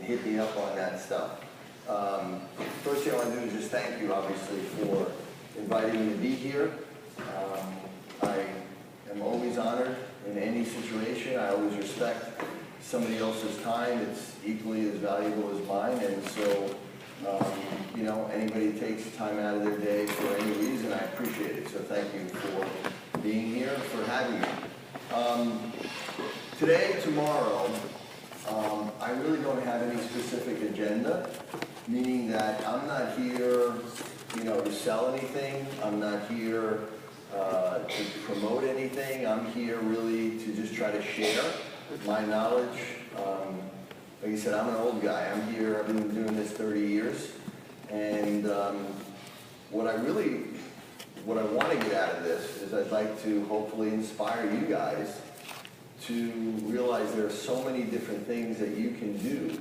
hit me up on that stuff. First thing I want to do is just thank you, obviously, for inviting me to be here. I am always honored in any situation. I always respect somebody else's time. It's equally as valuable as mine, and so, you know, anybody takes time out of their day for any reason, I appreciate it. So thank you for being here, for having me. Today, tomorrow, I really don't have any specific agenda, meaning that I'm not here, you know, to sell anything. I'm not here to promote anything. I'm here really to just try to share my knowledge. Like I said, I'm an old guy. I'm here, I've been doing this 30 years. And what I want to get out of this is I'd like to hopefully inspire you guys to realize there are so many different things that you can do.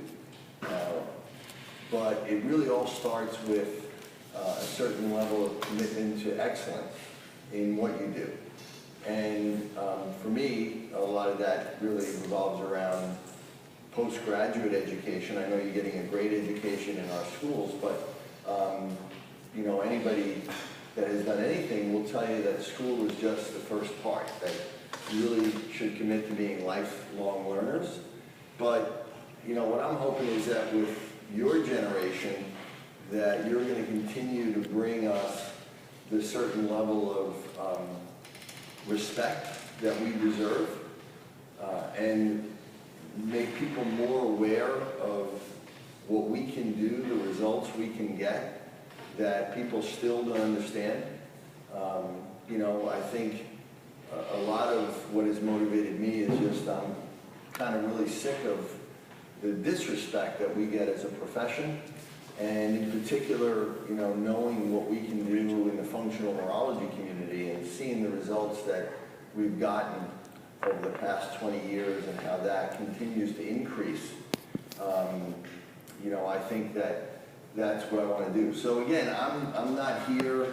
But it really all starts with a certain level of commitment to excellence in what you do. And for me, a lot of that really revolves around postgraduate education. I know you're getting a great education in our schools, but you know, anybody that has done anything will tell you that school is just the first part, that you really should commit to being lifelong learners. But you know, what I'm hoping is that with your generation, that you're going to continue to bring us the certain level of respect that we deserve, and make people more aware of what we can do, the results we can get, that people still don't understand. You know, I think a lot of what has motivated me is just I'm kind of really sick of the disrespect that we get as a profession, and in particular, you know, knowing what we can do in the functional neurology community and seeing the results that we've gotten over the past 20 years and how that continues to increase. You know, I think that that's what I want to do. So again, I'm not here,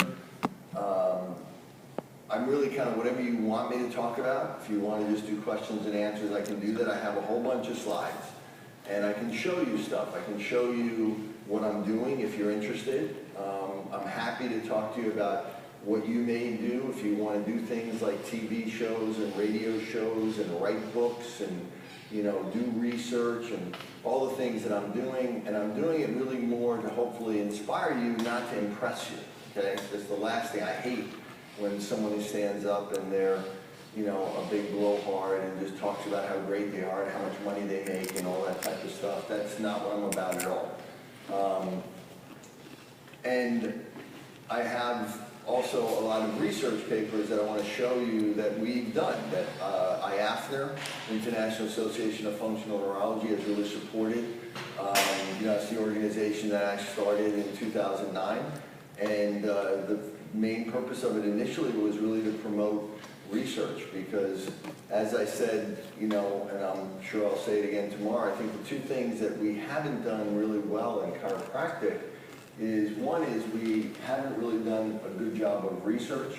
I'm really kind of whatever you want me to talk about. If you want to just do questions and answers, I can do that. I have a whole bunch of slides, and I can show you stuff. I can show you what I'm doing if you're interested. I'm happy to talk to you about what you may do if you want to do things like TV shows and radio shows and write books and, you know, do research and all the things that I'm doing. And I'm doing it really more to hopefully inspire you, not to impress you, okay? That's the last thing I hate, when someone who stands up and they're, you know, a big blowhard and just talks about how great they are and how much money they make and all that type of stuff. That's not what I'm about at all. And I have also a lot of research papers that I want to show you that we've done, that IAFNR, International Association of Functional Neurology, has really supported. You know, it's the organization that I started in 2009, and the main purpose of it initially was really to promote research, because as I said, you know, and I'm sure I'll say it again tomorrow, I think the two things that we haven't done really well in chiropractic is, one is we haven't really done a good job of research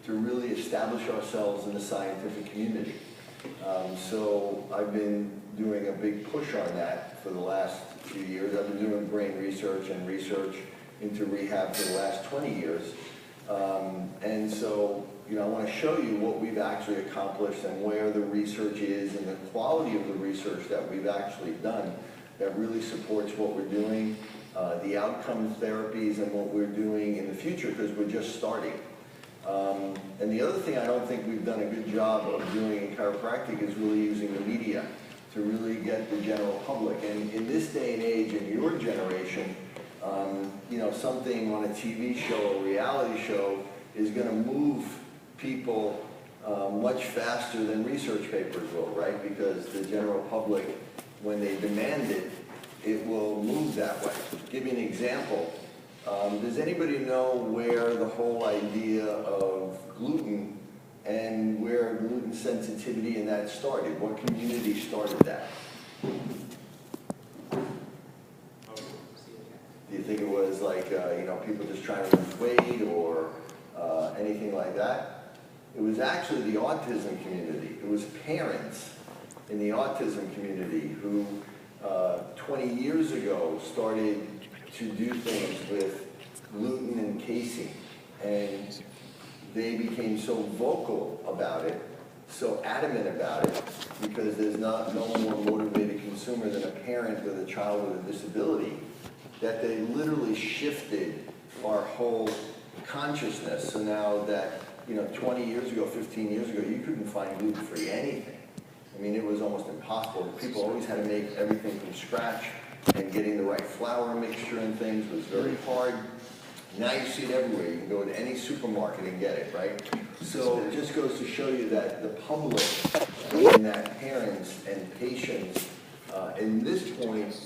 to really establish ourselves in the scientific community. So I've been doing a big push on that for the last few years. I've been doing brain research and research into rehab for the last 20 years. And so, you know, I want to show you what we've actually accomplished and where the research is and the quality of the research that we've actually done that really supports what we're doing, the outcomes therapies and what we're doing in the future, because we're just starting. And the other thing I don't think we've done a good job of doing in chiropractic is really using the media to really get the general public. And in this day and age, in your generation, you know, something on a TV show, a reality show, is going to move people much faster than research papers will, right? Because the general public, when they demand it, it will move that way. To give you an example, does anybody know where the whole idea of gluten and where gluten sensitivity and that started? What community started that? Do you think it was like, you know, people just trying to lose weight or anything like that? It was actually the autism community. It was parents in the autism community who 20 years ago started to do things with gluten and casein, and they became so vocal about it, so adamant about it, because there's no more motivated consumer than a parent with a child with a disability, that they literally shifted our whole consciousness. So now that, 20 years ago, 15 years ago, you couldn't find gluten-free anything. I mean, it was almost impossible. People always had to make everything from scratch, and getting the right flour mixture and things was very hard. Now you see it everywhere. You can go to any supermarket and get it, right? So it just goes to show you that the public and that parents and patients in this point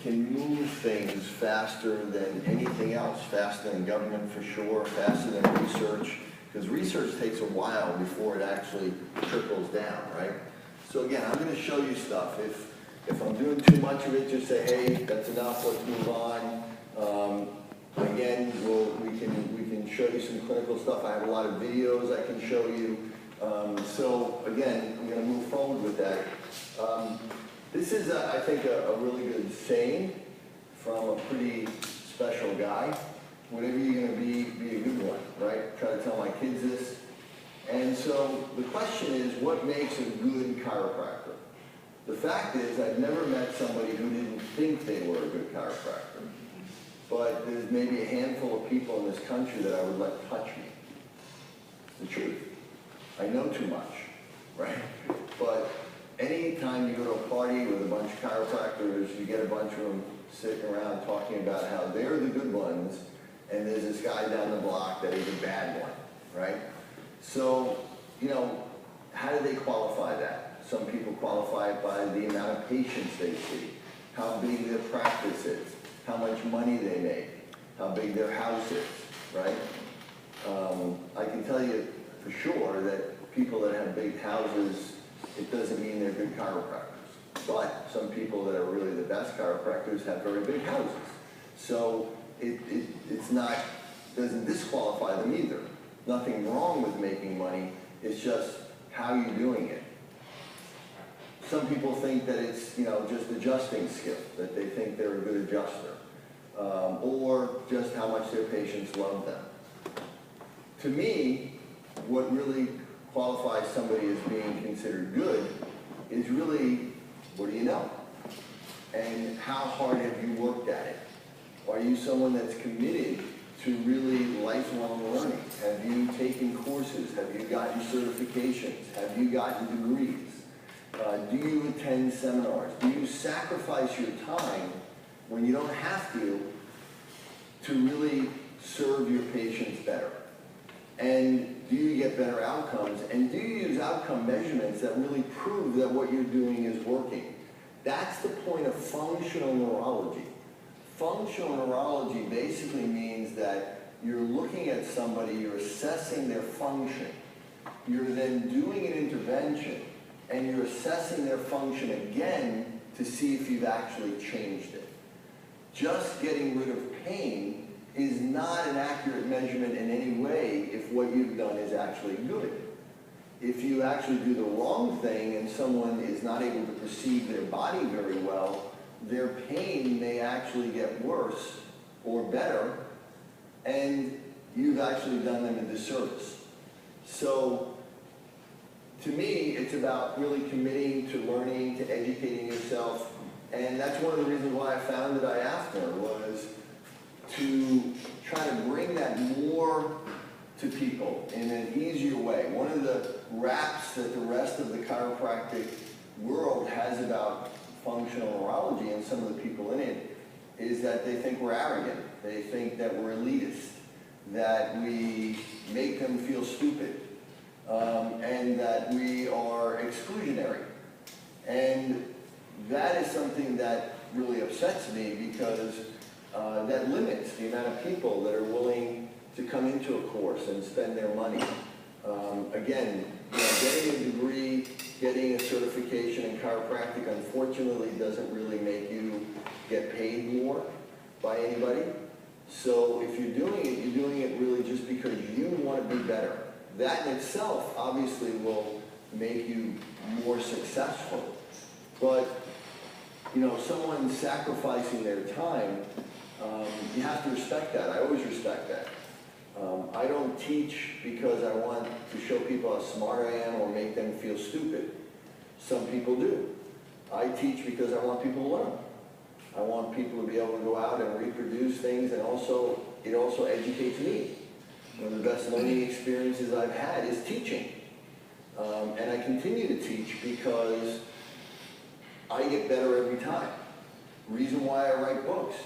can move things faster than anything else, faster than government for sure, faster than research, because research takes a while before it actually trickles down, right? So again, I'm going to show you stuff. If I'm doing too much of it, just say, hey, that's enough, let's move on. Again, we can show you some clinical stuff. I have a lot of videos I can show you. So again, I'm going to move forward with that. This is, I think, a really good saying from a pretty special guy. Whatever you're going to be a good one, right? Try to tell my kids this. And so the question is, what makes a good chiropractor? The fact is, I've never met somebody who didn't think they were a good chiropractor. But there's maybe a handful of people in this country that I would let touch me. It's the truth. I know too much, right? But anytime you go to a party with a bunch of chiropractors, you get a bunch of them sitting around talking about how they're the good ones, and there's this guy down the block that is a bad one, right? So, how do they qualify that? Some people qualify it by the amount of patients they see, how big their practice is, how much money they make, how big their house is, right? I can tell you for sure that people that have big houses, it doesn't mean they're good chiropractors. But some people that are really the best chiropractors have very big houses. So doesn't disqualify them either. Nothing wrong with making money, it's just how you're doing it. Some people think that it's, just adjusting skill, that they think they're a good adjuster, or just how much their patients love them. To me, what really qualifies somebody as being considered good is really, what do you know? And how hard have you worked at it? Are you someone that's committed to really lifelong learning? Have you taken courses? Have you gotten certifications? Have you gotten degrees? Do you attend seminars? Do you sacrifice your time when you don't have to really serve your patients better? And do you get better outcomes? And do you use outcome measurements that really prove that what you're doing is working? That's the point of functional neurology. Functional neurology basically means that you're looking at somebody, you're assessing their function. You're then doing an intervention, and you're assessing their function again to see if you've actually changed it. Just getting rid of pain is not an accurate measurement in any way if what you've done is actually good. If you actually do the wrong thing and someone is not able to perceive their body very well, their pain may actually get worse or better, and you've actually done them a disservice. So, to me, it's about really committing to learning, to educating yourself, and that's one of the reasons why I founded iAfter, was to try to bring that more to people in an easier way. One of the raps that the rest of the chiropractic world has about functional neurology and some of the people in it is that they think we're arrogant. They think that we're elitist, that we make them feel stupid, and that we are exclusionary. And that is something that really upsets me, because that limits the amount of people that are willing to come into a course and spend their money. Again, getting a degree, getting a certification in chiropractic, unfortunately, doesn't really make you get paid more by anybody. So if you're doing it really just because you want to be better. That in itself, obviously, will make you more successful. But someone sacrificing their time, you have to respect that. I always respect that. I don't teach because I want to show people how smart I am or make them feel stupid. Some people do. I teach because I want people to learn. I want people to be able to go out and reproduce things, and it also educates me. One of the best learning experiences I've had is teaching. And I continue to teach because I get better every time. Reason why I write books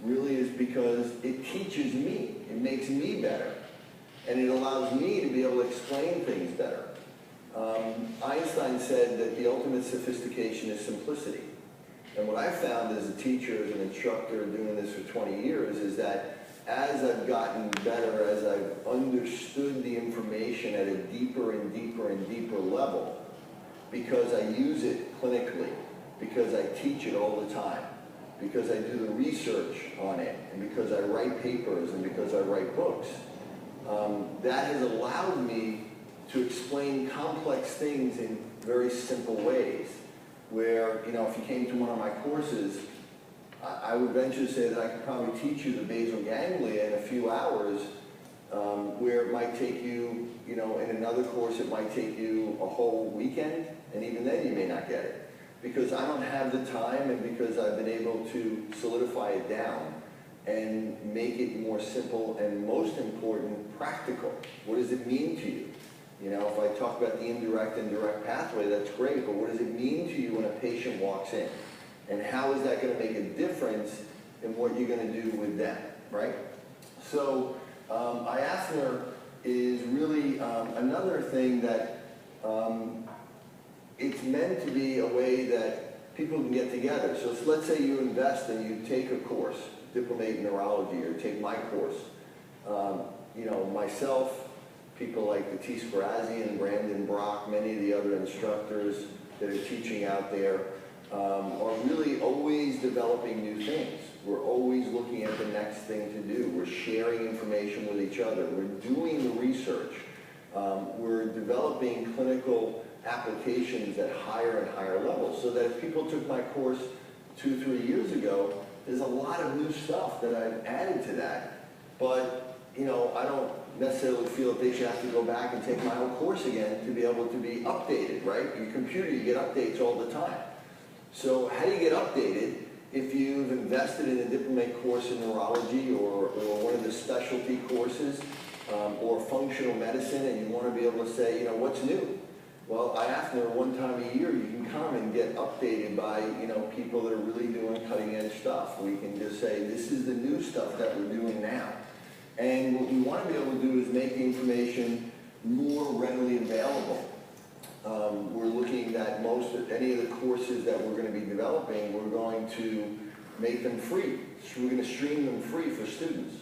really is because it teaches me. It makes me better. And it allows me to be able to explain things better. Einstein said that the ultimate sophistication is simplicity. And what I've found as a teacher, as an instructor, doing this for 20 years, is that as I've gotten better, as I've understood the information at a deeper and deeper and deeper level, because I use it clinically, because I teach it all the time, because I do the research on it, and because I write papers, and because I write books, that has allowed me to explain complex things in very simple ways. Where, if you came to one of my courses, I would venture to say that I could probably teach you the basal ganglia in a few hours, where it might take you, in another course it might take you a whole weekend, and even then you may not get it. Because I don't have the time, and because I've been able to solidify it down and make it more simple and, most important, practical. What does it mean to you? If I talk about the indirect and direct pathway, that's great, but what does it mean to you when a patient walks in? And how is that going to make a difference in what you're going to do with them, right? So IAFNR is really another thing that it's meant to be a way that people can get together. So let's say you invest and you take a course, Diplomate in Neurology, or take my course. Myself, people like Batis Grazian, Brandon Brock, many of the other instructors that are teaching out there are really always developing new things. We're always looking at the next thing to do. We're sharing information with each other. We're doing the research. We're developing clinical applications at higher and higher levels, so that if people took my course 2-3 years ago, there's a lot of new stuff that I've added to that. But, I don't necessarily feel that they should have to go back and take my whole course again to be able to be updated, right? Your computer, you get updates all the time. So how do you get updated if you've invested in a diplomate course in neurology or one of the specialty courses or functional medicine, and you want to be able to say, what's new? Well, IAFNR, one time a year, you can come and get updated by, people that are really doing cutting edge stuff. We can just say, this is the new stuff that we're doing now. And what we want to be able to do is make the information more readily available. We're looking at any of the courses that we're going to be developing, we're going to make them free. So we're going to stream them free for students,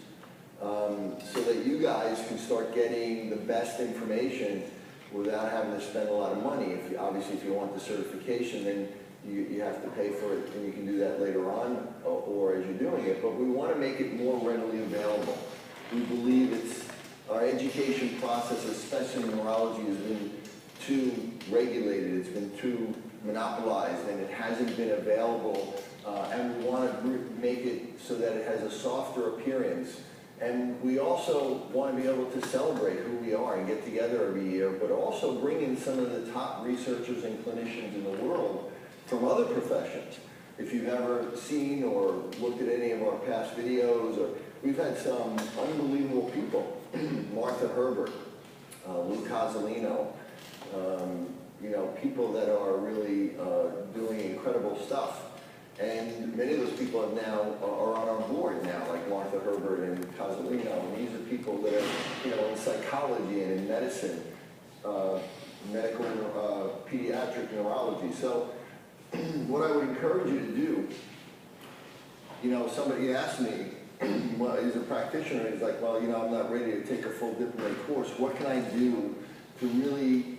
so that you guys can start getting the best information without having to spend a lot of money. Obviously, if you want the certification, then you have to pay for it, and you can do that later on or as you're doing it. But we want to make it more readily available. We believe our education process, especially in neurology, has been too regulated, it's been too monopolized, and it hasn't been available, and we want to make it so that it has a softer appearance. And we also want to be able to celebrate who we are and get together every year, but also bring in some of the top researchers and clinicians in the world from other professions. If you've ever seen or looked at any of our past videos, we've had some unbelievable people. Martha Herbert, Lou Cozzolino, people that are really doing incredible stuff. And many of those people are on our board now, like Martha Herbert and Cozzolino. And these are people that are, in psychology and in medicine, medical pediatric neurology. So what I would encourage you to do, somebody asked me, well, he's a practitioner, he's like, well, I'm not ready to take a full diplomate course. What can I do to really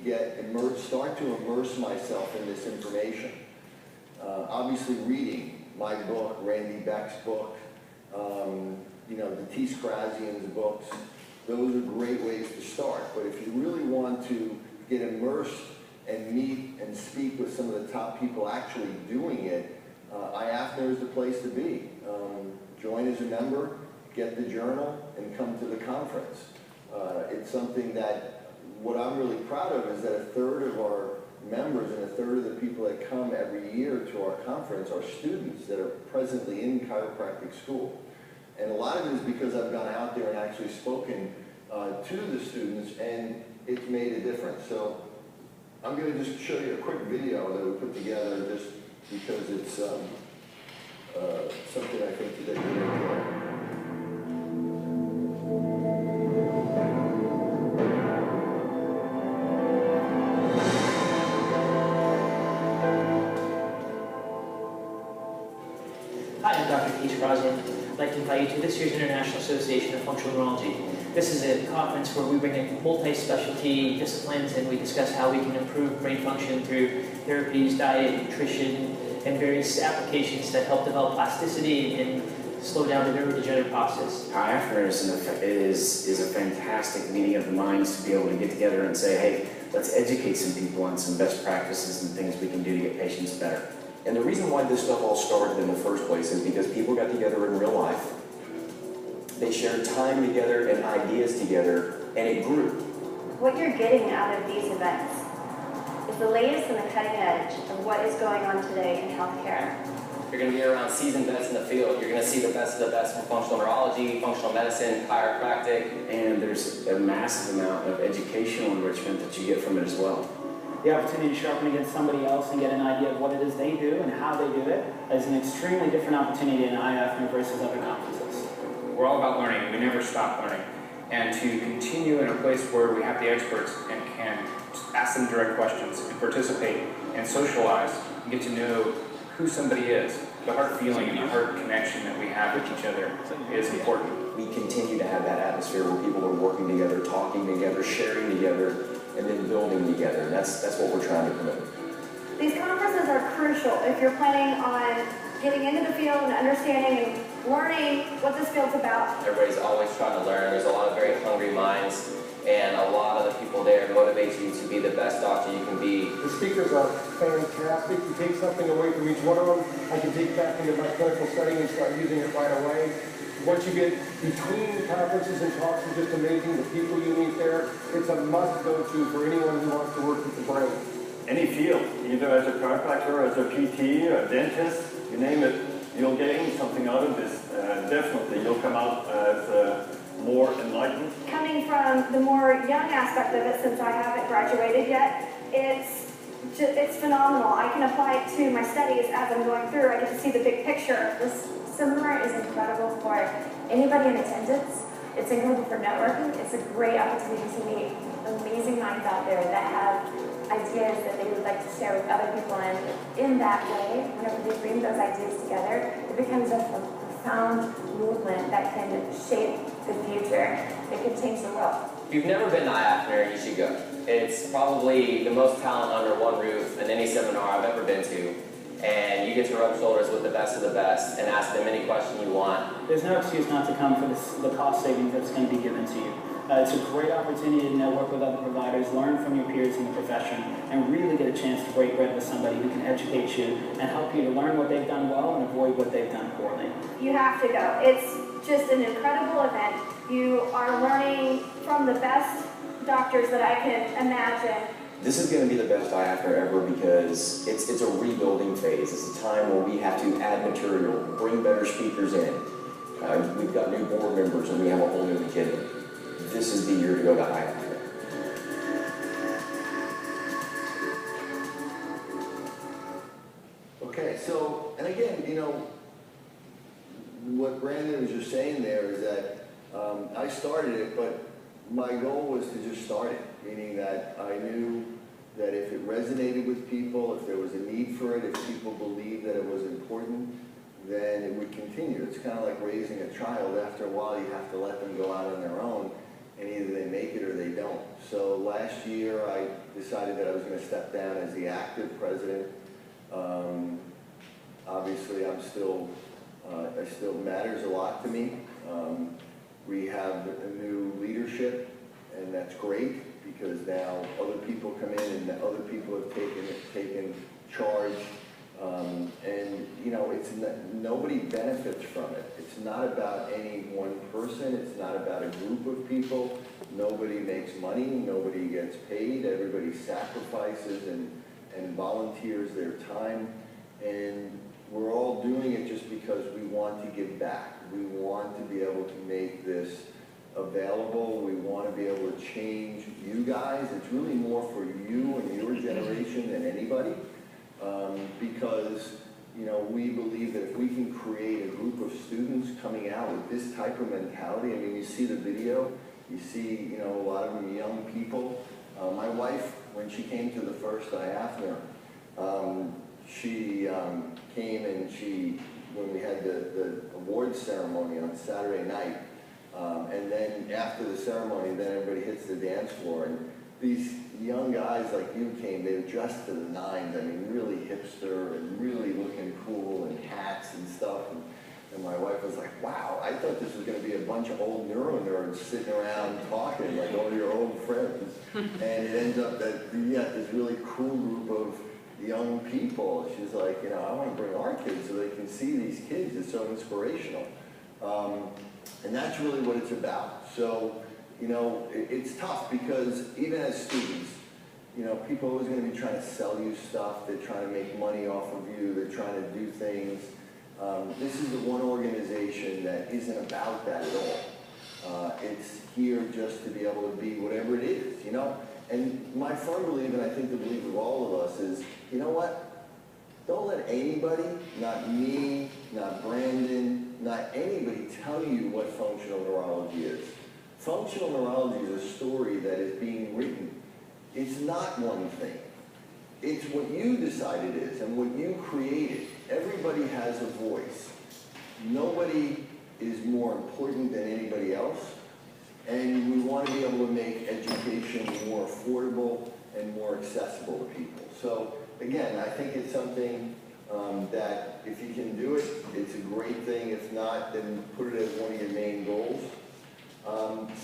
start to immerse myself in this information? Obviously reading my book, Randy Beck's book, Batis Grazian's books, those are great ways to start. But if you really want to get immersed and meet and speak with some of the top people actually doing it, IAFNR is the place to be. Join as a member, get the journal, and come to the conference. It's something that, what I'm really proud of is that a third of our members and a third of the people that come every year to our conference are students that are presently in chiropractic school. And a lot of it is because I've gone out there and actually spoken to the students, and it's made a difference. So I'm going to just show you a quick video that we put together just because it's something I think that you're going to enjoy. Hi, I'm Dr. Keith Brosnan. I'd like to invite you to this year's International Association of Functional Neurology. This is a conference where we bring in multi-specialty disciplines and we discuss how we can improve brain function through therapies, diet, nutrition, and various applications that help develop plasticity and slow down the neurodegenerative process. IAFNR is a fantastic meeting of the minds to be able to get together and say, hey, let's educate some people on some best practices and things we can do to get patients better. And the reason why this stuff all started in the first place is because people got together in real life. They shared time together and ideas together, and it grew. What you're getting out of these events is the latest and the cutting edge of what is going on today in healthcare. You're going to be around seasoned vets in the field. You're going to see the best of the best from functional neurology, functional medicine, chiropractic. And there's a massive amount of educational enrichment that you get from it as well. The opportunity to sharpen against somebody else and get an idea of what it is they do and how they do it is an extremely different opportunity in IAFNR versus other conferences. We're all about learning. We never stop learning. And to continue in a place where we have the experts and can ask them direct questions and participate and socialize and get to know who somebody is. The heart feeling and the heart connection that we have with each other is important. We continue to have that atmosphere where people are working together, talking together, sharing together, and then building together. And that's what we're trying to promote. These conferences are crucial if you're planning on getting into the field and understanding and learning what this field's about. Everybody's always trying to learn. There's a lot of very hungry minds, and a lot of the people there motivate you to be the best doctor you can be. The speakers are fantastic. You take something away from each one of them. I can take that into my clinical setting and start using it right away. Once you get between conferences and talks, it's just amazing. The people you meet there, it's a must go-to for anyone who wants to work with the brain. Any field, either as a chiropractor, as a PT, a dentist, you name it, you'll gain something out of this. Definitely, you'll come out as more enlightened. Coming from the more young aspect of it, since I haven't graduated yet, it's phenomenal. I can apply it to my studies as I'm going through. I get to see the big picture. This seminar is incredible for anybody in attendance. It's incredible for networking. It's a great opportunity to meet amazing minds out there that have ideas that they would like to share with other people. And in that way, whenever they bring those ideas together, it becomes a profound movement that can shape the future. It can change the world. If you've never been to IAFNR, you should go. It's probably the most talent under one roof in any seminar I've ever been to. And you get to rub shoulders with the best of the best and ask them any question you want. There's no excuse not to come for the cost savings that's going to be given to you. It's a great opportunity to network with other providers, learn from your peers in the profession, and really get a chance to break bread with somebody who can educate you and help you to learn what they've done well and avoid what they've done poorly. You have to go. It's just an incredible event. You are learning from the best doctors that I can imagine. This is going to be the best IAFNR ever because it's a rebuilding phase. It's a time where we have to add material, bring better speakers in. We've got new board members and we have a whole new agenda. This is the year to go to IAFNR. Okay, so, and again, you know, what Brandon was just saying there is that I started it, but my goal was to just start it, meaning that I knew that if it resonated with people, if there was a need for it, if people believed that it was important, then it would continue. It's kind of like raising a child. After a while, you have to let them go out on their own, and either they make it or they don't. So last year, I decided that I was going to step down as the active president. Obviously, it still matters a lot to me. We have a new leadership, and that's great because now other people come in and other people have taken charge And, you know, nobody benefits from it. It's not about any one person. It's not about a group of people. Nobody makes money. Nobody gets paid. Everybody sacrifices and volunteers their time. And we're all doing it just because we want to give back. We want to be able to make this available. We want to be able to change you guys. It's really more for you and your generation than anybody. Because, you know, we believe that if we can create a group of students coming out with this type of mentality, I mean, you see the video, you see, you know, a lot of them young people. My wife, when she came to the first IAFNR, she came and when we had the awards ceremony on Saturday night, and then after the ceremony, then everybody hits the dance floor, and these young guys like you came, they were dressed to the nines, I mean, really hipster and really looking cool, and hats and stuff, and my wife was like, wow, I thought this was going to be a bunch of old neuro nerds sitting around talking like all your old friends, and it ends up that you got this really cool group of young people. She's like, you know, I want to bring our kids so they can see these kids. It's so inspirational. And that's really what it's about. So, you know, it's tough because even as students, you know, people are always going to be trying to sell you stuff. They're trying to make money off of you. They're trying to do things. This is the one organization that isn't about that at all. It's here just to be able to be whatever it is, you know? And my firm belief, and I think the belief of all of us is, you know what? Don't let anybody, not me, not Brandon, not anybody tell you what functional neurology is. Functional neurology is a story that is being written. It's not one thing. It's what you decide it is and what you created. Everybody has a voice. Nobody is more important than anybody else. And we want to be able to make education more affordable and more accessible to people. So again, I think it's something that if you can do it, it's a great thing. If not, then put it as one of your main goals.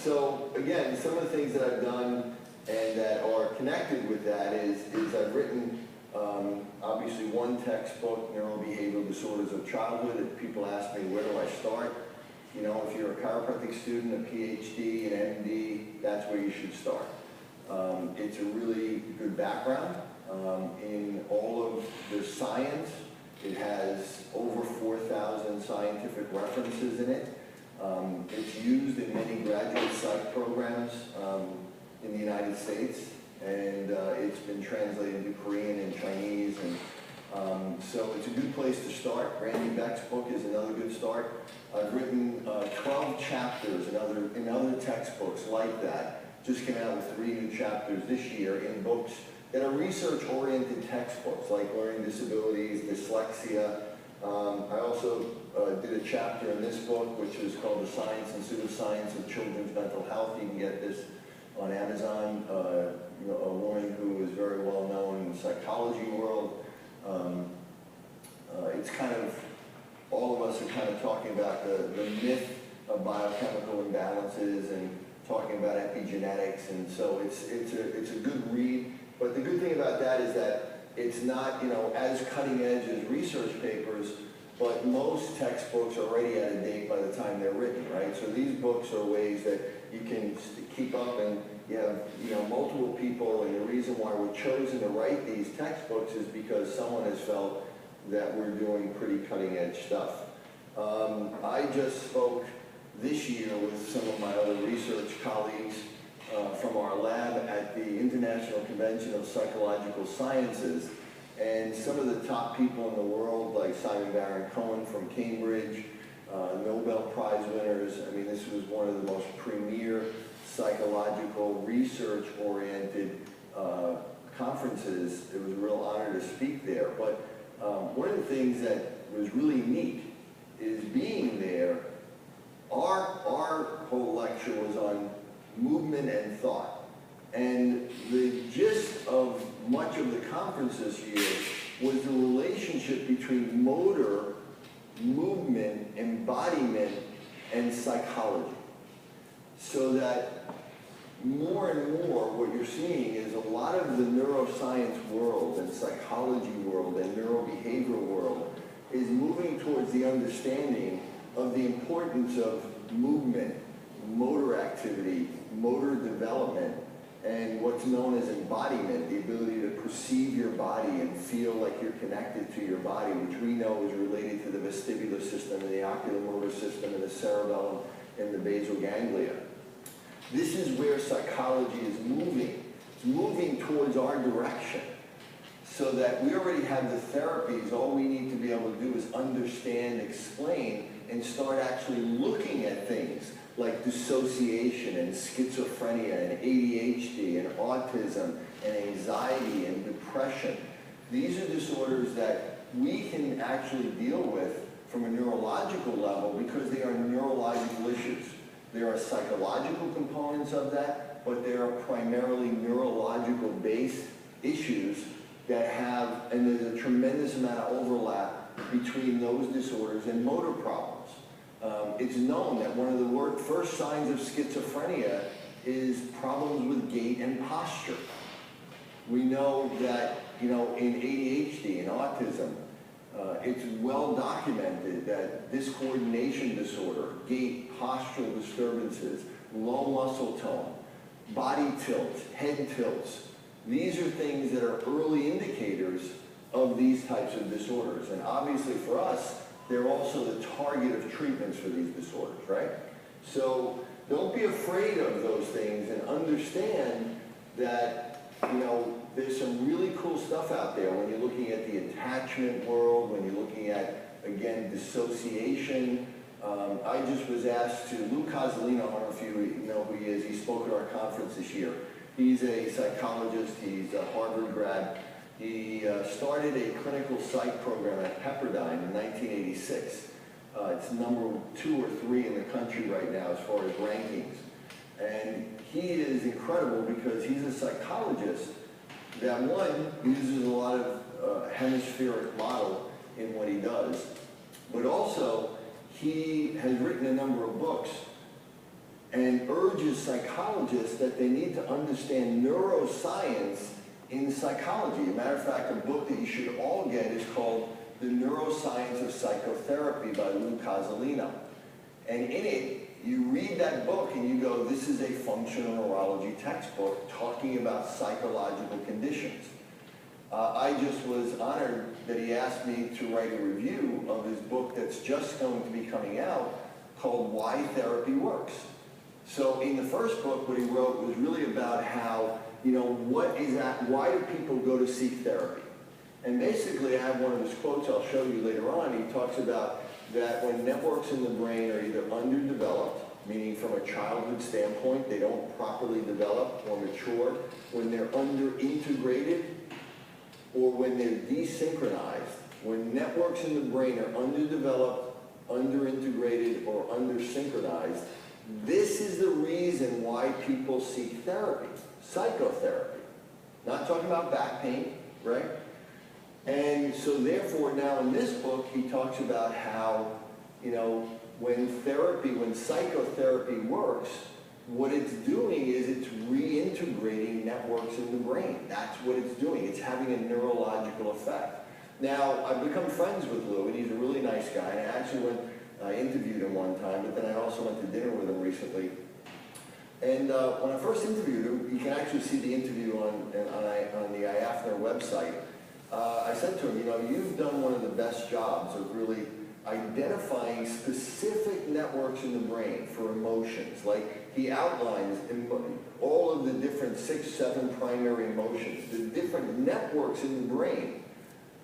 So again, some of the things that I've done and that are connected with that is I've written obviously one textbook, Neurobehavioral Disorders of Childhood. If people ask me, where do I start? You know, if you're a chiropractic student, a PhD, an MD, that's where you should start. It's a really good background in all of the science. It has over 4,000 scientific references in it. It's used in many graduate psych programs in the United States, and it's been translated into Korean and Chinese, and so it's a good place to start. Randy Beck's book is another good start. I've written 12 chapters in other textbooks like that. Just came out with 3 new chapters this year in books that are research-oriented textbooks, like learning disabilities, dyslexia. I also did a chapter in this book, which is called The Science and Pseudoscience of Children's Mental Health. You can get this on Amazon. You know, a woman who is very well known in the psychology world. It's kind of, all of us are kind of talking about the myth of biochemical imbalances and talking about epigenetics, and so it's a good read. But the good thing about that is that it's not, you know, as cutting edge as research papers, but most textbooks are already out of date by the time they're written, right? So these books are ways that you can keep up, and you have, you know, multiple people, and the reason why we're chosen to write these textbooks is because someone has felt that we're doing pretty cutting edge stuff. I just spoke this year with some of my other research colleagues from our lab at the International Convention of Psychological Sciences, and some of the top people in the world, like Simon Baron-Cohen from Cambridge, Nobel Prize winners. I mean, this was one of the most premier psychological research-oriented conferences. It was a real honor to speak there. But one of the things that was really neat is being there. Our whole lecture was on movement and thought. And the gist of much of the conference this year was the relationship between motor, movement, embodiment, and psychology. So that more and more what you're seeing is a lot of the neuroscience world and psychology world and neurobehavioral world is moving towards the understanding of the importance of movement, motor activity, motor development, and what's known as embodiment, the ability to perceive your body and feel like you're connected to your body, which we know is related to the vestibular system and the oculomotor system and the cerebellum and the basal ganglia. This is where psychology is moving. It's moving towards our direction so that we already have the therapies. All we need to be able to do is understand, explain, and start actually looking at things like dissociation and schizophrenia and ADHD and autism and anxiety and depression. These are disorders that we can actually deal with from a neurological level because they are neurological issues. There are psychological components of that, but there are primarily neurological based issues that have, and there's a tremendous amount of overlap between those disorders and motor problems. It's known that one of the first signs of schizophrenia is problems with gait and posture. We know that, in ADHD and autism, it's well documented that discoordination disorder, gait, postural disturbances, low muscle tone, body tilts, head tilts, these are things that are early indicators of these types of disorders. And obviously for us, they're also the target of treatments for these disorders, right? So don't be afraid of those things and understand that, there's some really cool stuff out there when you're looking at the attachment world, when you're looking at, again, dissociation. I just was asked to, Lou Cozolino, I don't know if you know who he is, he spoke at our conference this year. He's a psychologist, he's a Harvard grad. He started a clinical psych program at Pepperdine in 1986. It's number 2 or 3 in the country right now as far as rankings. And he is incredible because he's a psychologist that, one, uses a lot of hemispheric model in what he does, but also he has written a number of books and urges psychologists that they need to understand neuroscience in psychology. As a matter of fact, a book that you should all get is called The Neuroscience of Psychotherapy by Lou Cozolino. And in it, you read that book and you go, this is a functional neurology textbook talking about psychological conditions. I just was honored that he asked me to write a review of his book that's just going to be coming out called Why Therapy Works. So in the first book, what he wrote was really about how, what is that, why do people go to seek therapy? And basically, I have one of his quotes I'll show you later on. He talks about that when networks in the brain are either underdeveloped, meaning from a childhood standpoint, they don't properly develop or mature, when they're underintegrated, or when they're desynchronized, when networks in the brain are underdeveloped, underintegrated, or undersynchronized, this is the reason why people seek therapy, psychotherapy. Not talking about back pain, right? And so therefore now in this book, he talks about how, when psychotherapy works, what it's doing is it's reintegrating networks in the brain. That's what it's doing. It's having a neurological effect. Now, I've become friends with Lou, and he's a really nice guy, and I interviewed him one time, but then I also went to dinner with him recently. And when I first interviewed him, you can actually see the interview on the IAFNR website. I said to him, you've done one of the best jobs of really identifying specific networks in the brain for emotions. Like he outlines all of the different 6, 7 primary emotions, the different networks in the brain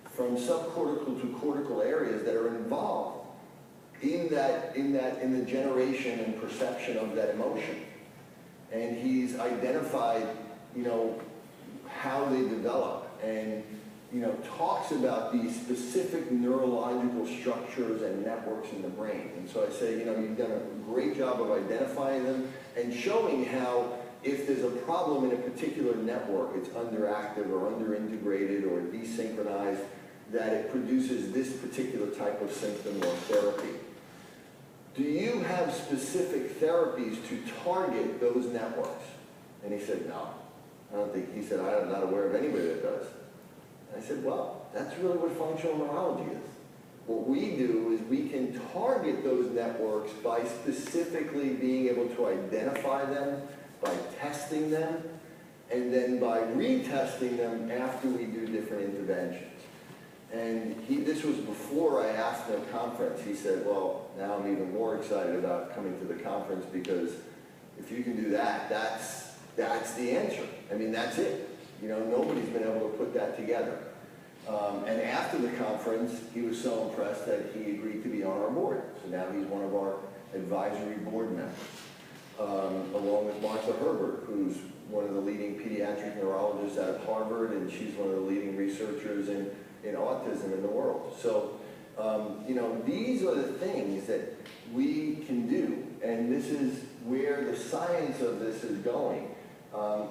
from subcortical to cortical areas that are involved in the generation and perception of that emotion. And he's identified, how they develop and, talks about these specific neurological structures and networks in the brain. And so I say, you've done a great job of identifying them and showing how if there's a problem in a particular network, it's underactive or underintegrated or desynchronized, that it produces this particular type of symptom or therapy. Do you have specific therapies to target those networks? And he said, no, I don't think, he said, I'm not aware of anybody that does. And I said, well, that's really what functional neurology is. What we do is we can target those networks by specifically being able to identify them, by testing them, and then by retesting them after we do different interventions. And this was before I asked him at a conference. He said, well, now I'm even more excited about coming to the conference because if you can do that, that's the answer. I mean, that's it. You know, nobody's been able to put that together. And after the conference, he was so impressed that he agreed to be on our board. So now he's one of our advisory board members, along with Martha Herbert, who's one of the leading pediatric neurologists out of Harvard, and she's one of the leading researchers in autism in the world. So, you know, these are the things that we can do, and this is where the science of this is going.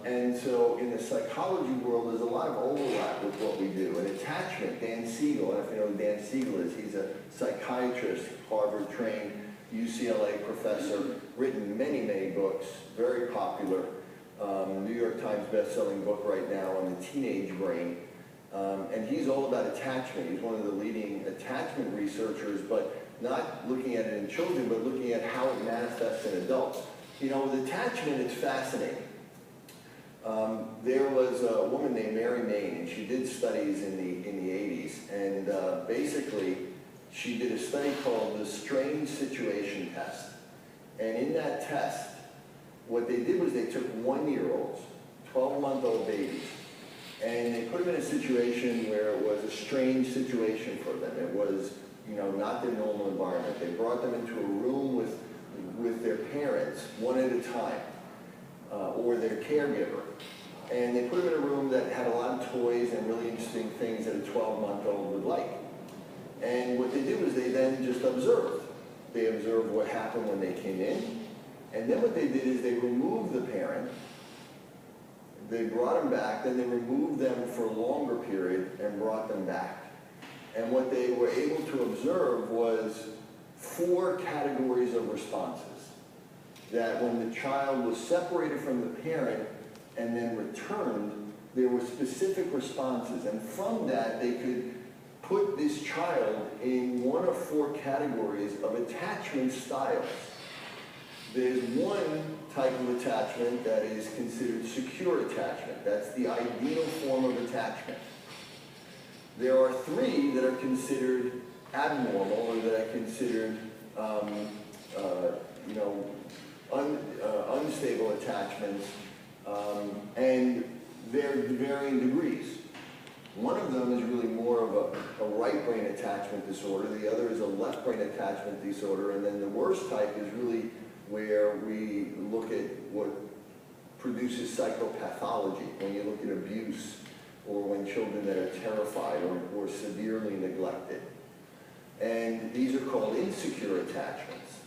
And so in the psychology world, there's a lot of overlap with what we do. And attachment, Dan Siegel, I don't know if you know who Dan Siegel is. He's a psychiatrist, Harvard-trained, UCLA professor, written many, many books, very popular. New York Times best-selling book right now on the teenage brain. And he's all about attachment. He's one of the leading attachment researchers, but not looking at it in children, but looking at how it manifests in adults. You know, with attachment, it's fascinating. There was a woman named Mary Main, and she did studies in the 80s, and basically she did a study called the Strange Situation Test. And in that test, what they did was they took 1-year-olds, 12-month-old babies, and they put them in a situation where it was a strange situation for them. It was, you know, not their normal environment. They brought them into a room with their parents, one at a time, or their caregiver. And they put them in a room that had a lot of toys and really interesting things that a 12-month-old would like. And what they did was they then just observed. They observed what happened when they came in. And then what they did is they removed the parent. They brought them back, then they removed them for a longer period and brought them back. And what they were able to observe was 4 categories of responses. That when the child was separated from the parent and then returned, there were specific responses. And from that, they could put this child in 1 of 4 categories of attachment styles. There's one type of attachment that is considered secure attachment. That's the ideal form of attachment. There are 3 that are considered abnormal, or that are considered, you know, unstable attachments, and they're varying degrees. One of them is really more of a right brain attachment disorder. The other is a left brain attachment disorder. And then the worst type is really where we look at what produces psychopathology, when you look at abuse, or when children that are terrified or severely neglected. And these are called insecure attachments.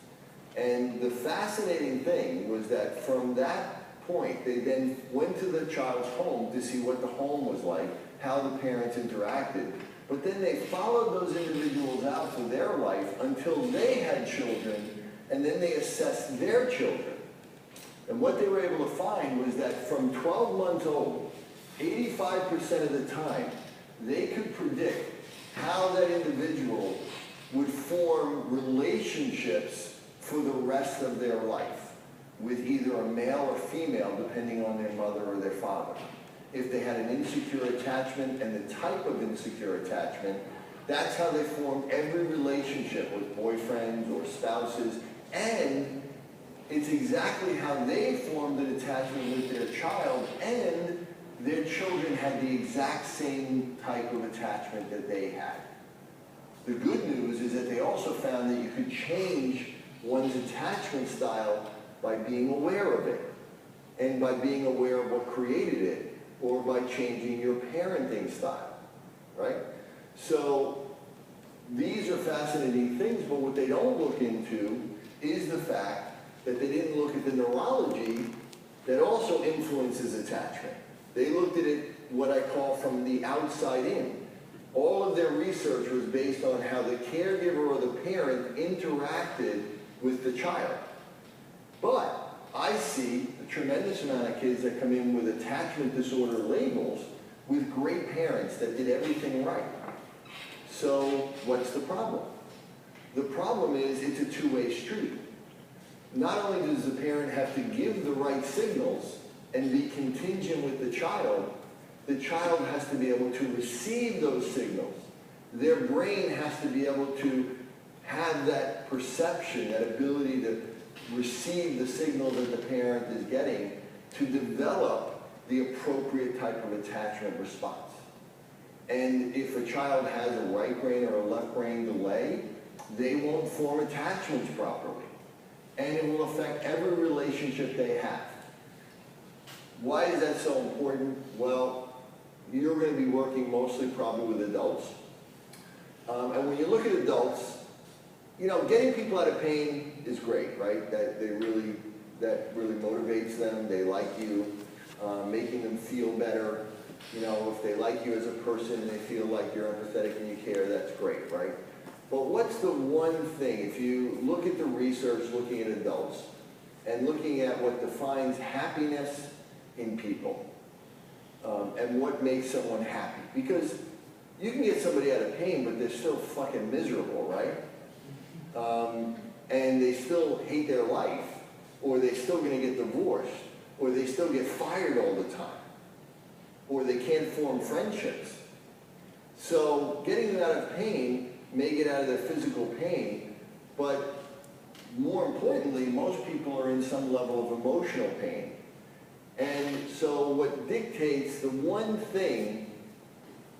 And the fascinating thing was that from that point, they then went to the child's home to see what the home was like, how the parents interacted. But then they followed those individuals out for their life until they had children, and then they assessed their children. And what they were able to find was that from 12 months old, 85% of the time, they could predict how that individual would form relationships for the rest of their life with either a male or female, depending on their mother or their father. If they had an insecure attachment and the type of insecure attachment, that's how they formed every relationship with boyfriends or spouses, and it's exactly how they formed an attachment with their child, and their children had the exact same type of attachment that they had. The good news is that they also found that you could change one's attachment style by being aware of it, and by being aware of what created it, or by changing your parenting style, right? So these are fascinating things, but what they don't look into is the fact that they didn't look at the neurology that also influences attachment. They looked at it, what I call from the outside in. All of their research was based on how the caregiver or the parent interacted with the child. But I see a tremendous amount of kids that come in with attachment disorder labels with great parents that did everything right. So what's the problem? The problem is it's a two-way street. Not only does the parent have to give the right signals and be contingent with the child has to be able to receive those signals. Their brain has to be able to have that perception, that ability to receive the signal that the parent is getting to develop the appropriate type of attachment response. And if a child has a right brain or a left brain delay, they won't form attachments properly. And it will affect every relationship they have. Why is that so important? Well, you're going to be working mostly probably with adults. And when you look at adults, you know, getting people out of pain is great, right? That really motivates them. They like you, making them feel better. You know, if they like you as a person and they feel like you're empathetic and you care, that's great, right? But what's the one thing, if you look at the research looking at adults and looking at what defines happiness in people and what makes someone happy? Because you can get somebody out of pain, but they're still fucking miserable, right? And they still hate their life, or they're still going to get divorced, or they still get fired all the time, or they can't form friendships. So getting them out of pain may get out of their physical pain, but more importantly, most people are in some level of emotional pain. And so what dictates, the one thing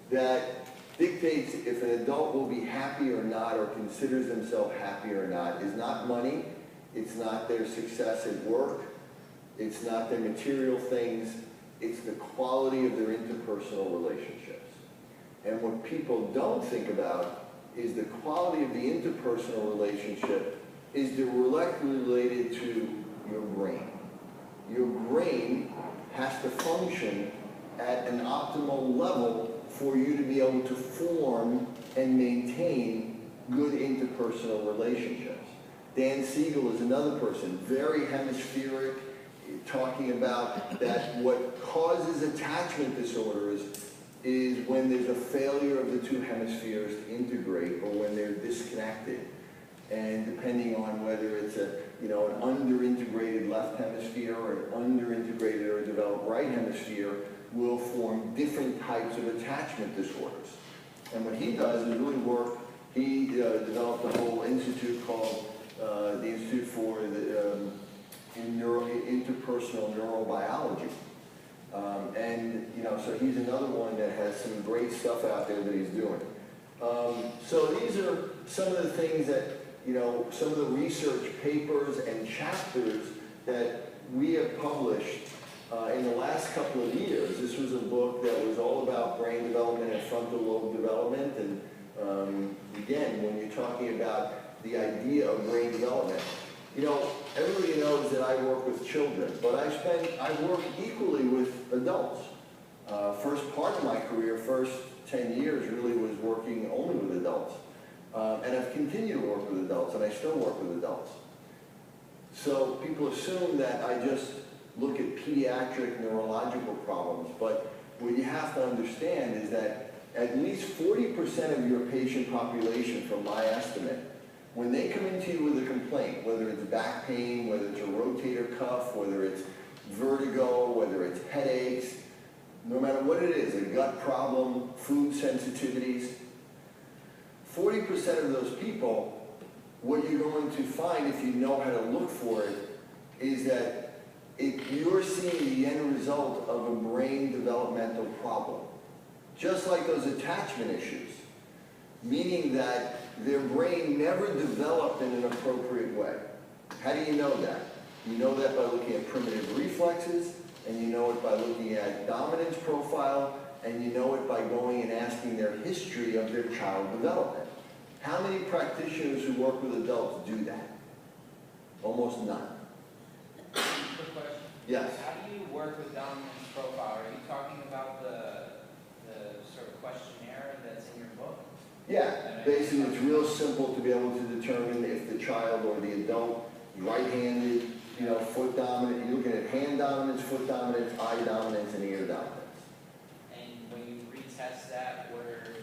that dictates if an adult will be happy or not, or considers themselves happy or not, is not money, it's not their success at work, it's not their material things, it's the quality of their interpersonal relationships. And what people don't think about is the quality of the interpersonal relationship is directly related to your brain. Your brain has to function at an optimal level for you to be able to form and maintain good interpersonal relationships. Dan Siegel is another person, very hemispheric, talking about that what causes attachment disorders is when there's a failure of the two hemispheres to integrate or when they're disconnected. And depending on whether it's an under-integrated left hemisphere or an under-integrated or developed right hemisphere will form different types of attachment disorders. And what he does is really work, he developed a whole institute called the Institute for the Interpersonal Neurobiology. So he's another one that has some great stuff out there that he's doing. So these are some of the things that, some of the research papers and chapters that we have published in the last couple of years. This was a book that was all about brain development and frontal lobe development. And again, when you're talking about the idea of brain development, everybody knows that I work with children, but I work equally with adults. First part of my career, first 10 years really was working only with adults. And I've continued to work with adults, and I still work with adults. So people assume that I just look at pediatric neurological problems, but what you have to understand is that at least 40% of your patient population, from my estimate, when they come into you with a complaint, whether it's back pain, whether it's a rotator cuff, whether it's vertigo, whether it's headaches, no matter what it is, a gut problem, food sensitivities, 40% of those people, what you're going to find if you know how to look for it is that you're seeing the end result of a brain developmental problem. Just like those attachment issues, meaning that their brain never developed in an appropriate way. How do you know that? You know that by looking at primitive reflexes, and you know it by looking at dominance profile, and you know it by going and asking their history of their child development. How many practitioners who work with adults do that? Almost none. Quick question. Yes. How do you work with dominance profile? Are you talking about the sort of questionnaire that's in your book? Yeah, basically it's real simple to be able to determine if the child or the adult is right-handed, you know, foot dominant, you're looking at hand dominance, foot dominance, eye dominance, and ear dominance. And when you retest that, what are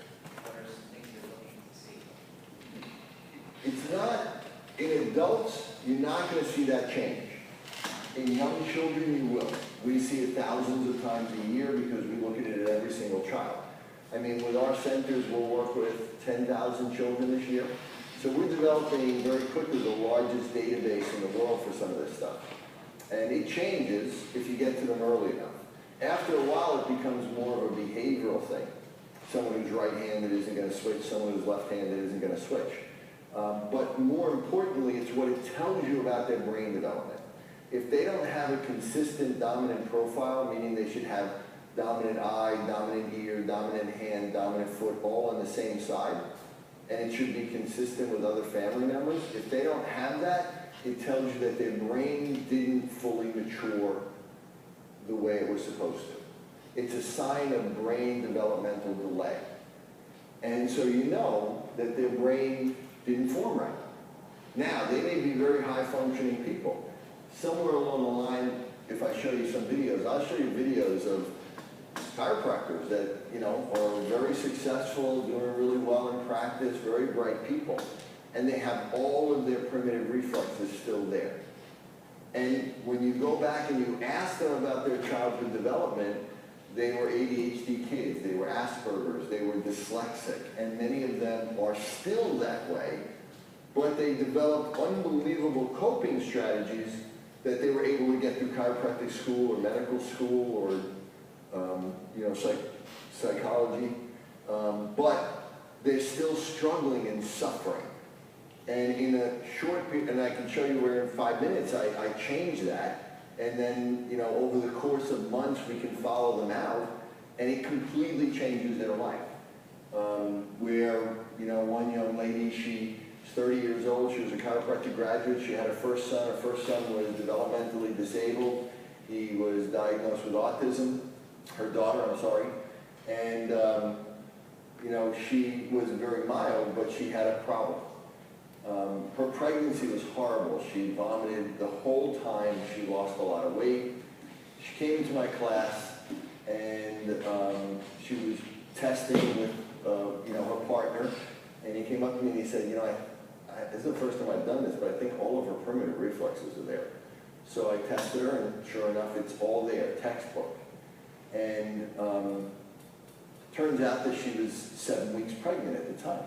some things you're looking to see? It's not, in adults, you're not going to see that change. In young children, you will. We see it thousands of times a year because we look at it at every single child. I mean, with our centers, we'll work with 10,000 children this year. So we're developing very quickly the largest database in the world for some of this stuff. And it changes if you get to them early enough. After a while, it becomes more of a behavioral thing. Someone who's right-handed isn't going to switch, someone who's left-handed isn't going to switch. But more importantly, it's what it tells you about their brain development. If they don't have a consistent dominant profile, meaning they should have dominant eye, dominant ear, dominant hand, dominant foot, all on the same side, and it should be consistent with other family members. If they don't have that, it tells you that their brain didn't fully mature the way it was supposed to. It's a sign of brain developmental delay. And so you know that their brain didn't form right. Now, they may be very high-functioning people. Somewhere along the line, if I show you some videos, I'll show you videos of chiropractors that, you know, are very successful, doing really well in practice, very bright people, and they have all of their primitive reflexes still there. And when you go back and you ask them about their childhood development, they were ADHD kids, they were Asperger's, they were dyslexic, and many of them are still that way, but they developed unbelievable coping strategies that they were able to get through chiropractic school or medical school or you know, psychology, but they're still struggling and suffering. And in a short period, and I can show you where in 5 minutes I change that, and then, you know, over the course of months we can follow them out, and it completely changes their life. Where, you know, one young lady, she's 30 years old, she was a chiropractic graduate, she had her first son was developmentally disabled, he was diagnosed with autism, her daughter, I'm sorry, and you know, she was very mild, but she had a problem. Her pregnancy was horrible. She vomited the whole time. She lost a lot of weight. She came into my class, and she was testing with you know, her partner, and he came up to me and he said, you know, this is the first time I've done this, but I think all of her primitive reflexes are there. So I tested her, and sure enough, it's all there, textbook. And turns out that she was 7 weeks pregnant at the time.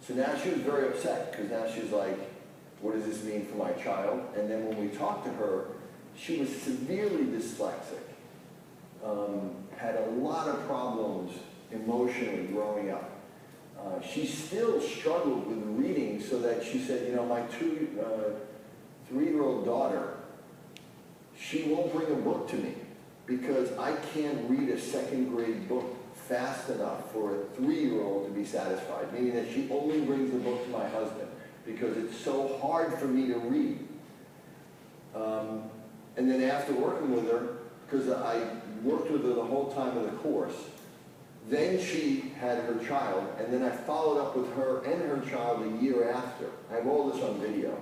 So now she was very upset, because now she's like, what does this mean for my child? And then when we talked to her, she was severely dyslexic, had a lot of problems emotionally growing up. She still struggled with reading, so that she said, you know, my 3-year-old daughter, she won't bring a book to me because I can't read a 2nd grade book fast enough for a 3-year-old to be satisfied, meaning that she only brings the book to my husband because it's so hard for me to read. And then after working with her, because I worked with her the whole time of the course, then she had her child, and then I followed up with her and her child a year after. I have all this on video.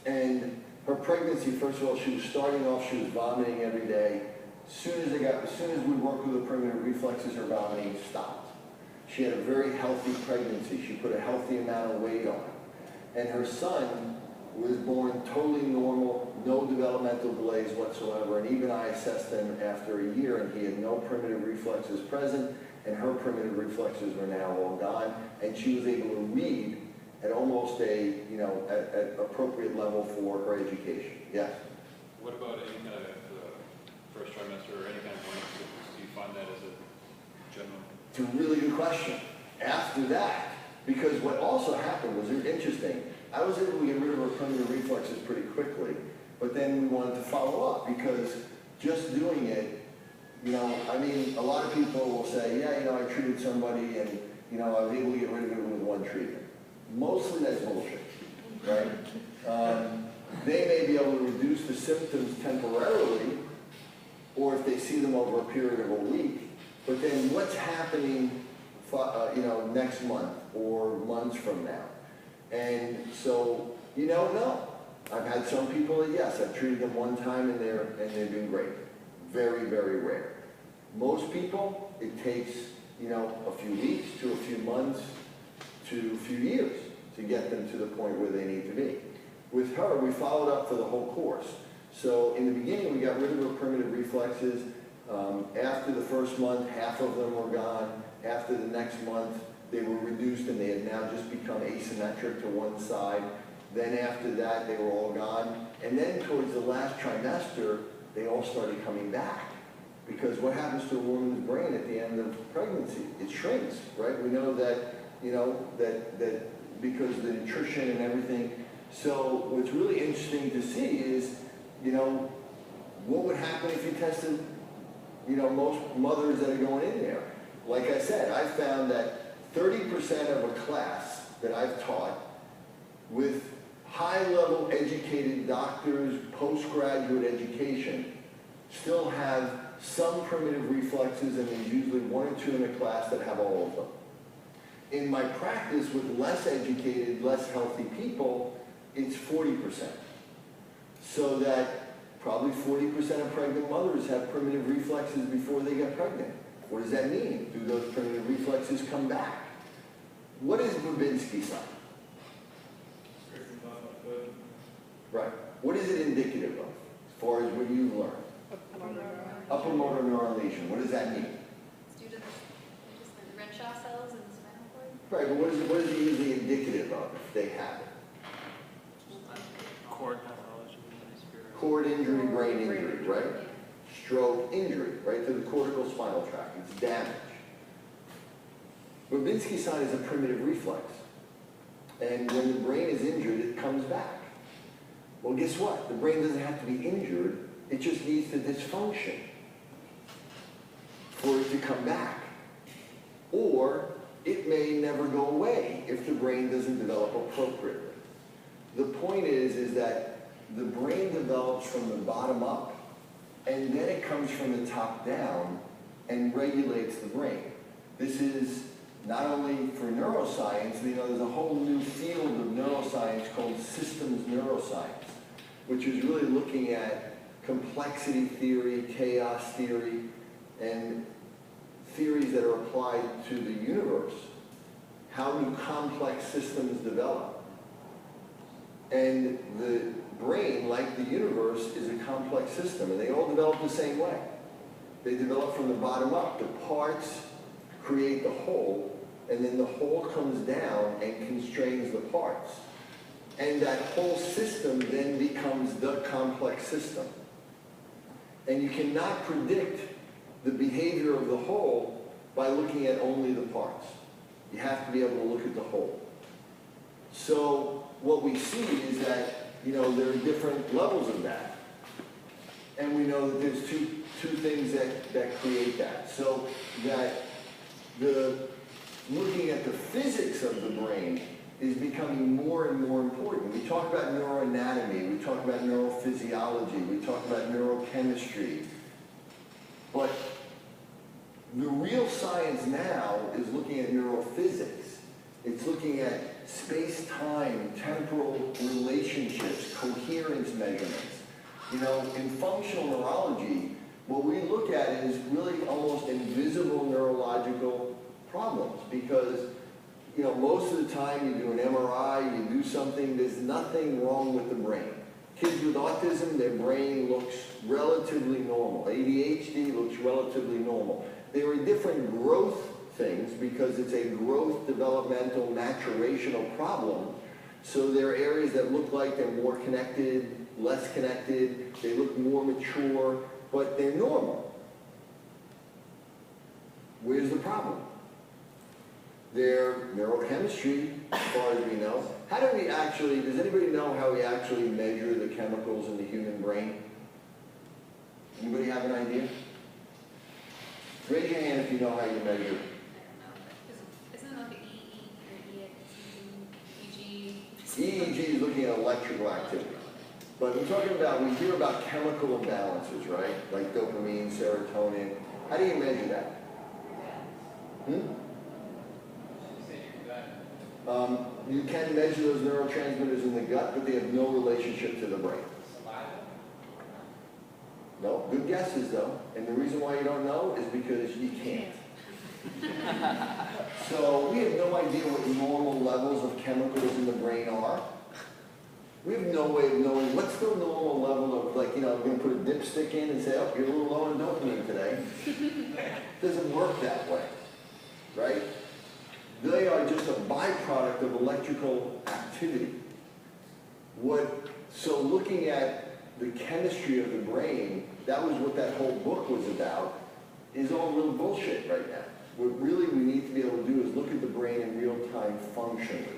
And her pregnancy, first of all, she was starting off, she was vomiting every day. As soon as we worked with the primitive reflexes, her vomiting stopped. She had a very healthy pregnancy. She put a healthy amount of weight on. And her son was born totally normal, no developmental delays whatsoever. And even I assessed him after a year, and he had no primitive reflexes present, and her primitive reflexes were now all gone. And she was able to read at almost a, you know, at appropriate level for her education. Yes? What about any kind of first trimester or any kind of brain sickness? Do you find that as a general? It's a really good question. After that, because what also happened was interesting. I was able to get rid of her primitive reflexes pretty quickly, but then we wanted to follow up because just doing it, you know, I mean, a lot of people will say, yeah, you know, I treated somebody and, you know, I was able to get rid of it with one treatment. Mostly that's bullshit, right? They may be able to reduce the symptoms temporarily, or if they see them over a period of a week, but then what's happening, you know, next month or months from now? And so you don't know. I've had some people that, yes, I've treated them one time and they've been great. Very, very rare. Most people, it takes, you know, a few weeks to a few months to a few years to get them to the point where they need to be. With her, we followed up for the whole course. So in the beginning, we got rid of her primitive reflexes. After the first month, half of them were gone. After the next month, they were reduced and they had now just become asymmetric to one side. Then after that, they were all gone. And then towards the last trimester, they all started coming back. Because what happens to a woman's brain at the end of pregnancy? It shrinks, right? We know that, you know, that because of the nutrition and everything. So what's really interesting to see is, you know, what would happen if you tested, you know, most mothers that are going in there? Like I said, I found that 30% of a class that I've taught with high-level educated doctors, postgraduate education, still have some primitive reflexes, and there's usually one or two in a class that have all of them. In my practice with less educated, less healthy people, it's 40%. So that probably 40% of pregnant mothers have primitive reflexes before they get pregnant. What does that mean? Do those primitive reflexes come back? What is Babinski sign? Right. What is it indicative of, as far as what you've learned? Upper motor neuron lesion. What does that mean? It's due to the Renshaw cells in the spinal cord. Right, but what is it usually indicative of if they have it? Cord pathology. Cord injury, brain injury, right? Stroke injury, right to the cortical spinal tract. It's damage. Babinski sign is a primitive reflex. And when the brain is injured, it comes back. Well, guess what? The brain doesn't have to be injured. It just needs to dysfunction for it to come back. Or it may never go away if the brain doesn't develop appropriately. The point is that the brain develops from the bottom up, and then it comes from the top down and regulates the brain. This is not only for neuroscience, you know, there's a whole new field of neuroscience called systems neuroscience, which is really looking at complexity theory, chaos theory, and theories that are applied to the universe. How do complex systems develop? And the brain, like the universe, is a complex system, and they all develop the same way. They develop from the bottom up. The parts create the whole, and then the whole comes down and constrains the parts. And that whole system then becomes the complex system. And you cannot predict the behavior of the whole by looking at only the parts. You have to be able to look at the whole. So what we see is that, you know, there are different levels of that. And we know that there's two things that create that. So that looking at the physics of the brain is becoming more and more important. We talk about neuroanatomy, we talk about neurophysiology, we talk about neurochemistry. But the real science now is looking at neurophysics. It's looking at space-time, temporal relationships, coherence measurements. You know, in functional neurology, what we look at is really almost invisible neurological problems, because, you know, most of the time you do an MRI, you do something, there's nothing wrong with the brain. Kids with autism, their brain looks relatively normal. ADHD looks relatively normal. There are different growth things because it's a growth, developmental, maturational problem. So there are areas that look like they're more connected, less connected, they look more mature, but they're normal. Where's the problem? Their neurochemistry, as far as we know. How do we actually, does anybody know how we actually measure the chemicals in the human brain? Anybody have an idea? Raise your hand if you know how you measure. Isn't it like the EEG? EEG is looking at electrical activity. But we're talking about, we hear about chemical imbalances, right? Like dopamine, serotonin. How do you measure that? You can measure those neurotransmitters in the gut, but they have no relationship to the brain. Saliva? No, good guesses though. And the reason why you don't know is because you can't. So we have no idea what normal levels of chemicals in the brain are. We have no way of knowing what's the normal level of, like, you know, I'm going to put a dipstick in and say, oh, you're a little low on dopamine today. It doesn't work that way, right? They are just a byproduct of electrical activity. So looking at the chemistry of the brain, that was what that whole book was about, is all real bullshit right now. What really we need to be able to do is look at the brain in real time functionally.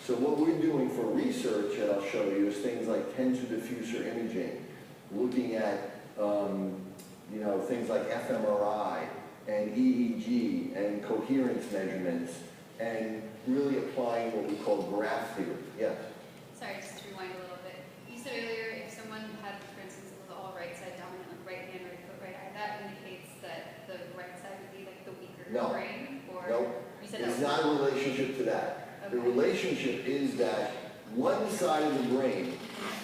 So what we're doing for research, and I'll show you, is things like tensor diffuser imaging, looking at you know, things like fMRI and EEG and coherence measurements, and really applying what we call graph theory. Yes? Sorry, just to rewind a little bit. You said earlier if someone had, for instance, the all right side dominant, like right hand, right foot, right eye, that indicates that the right side would be like the weaker brain? Or No, you said it's that not a relationship to that. The relationship is that one side of the brain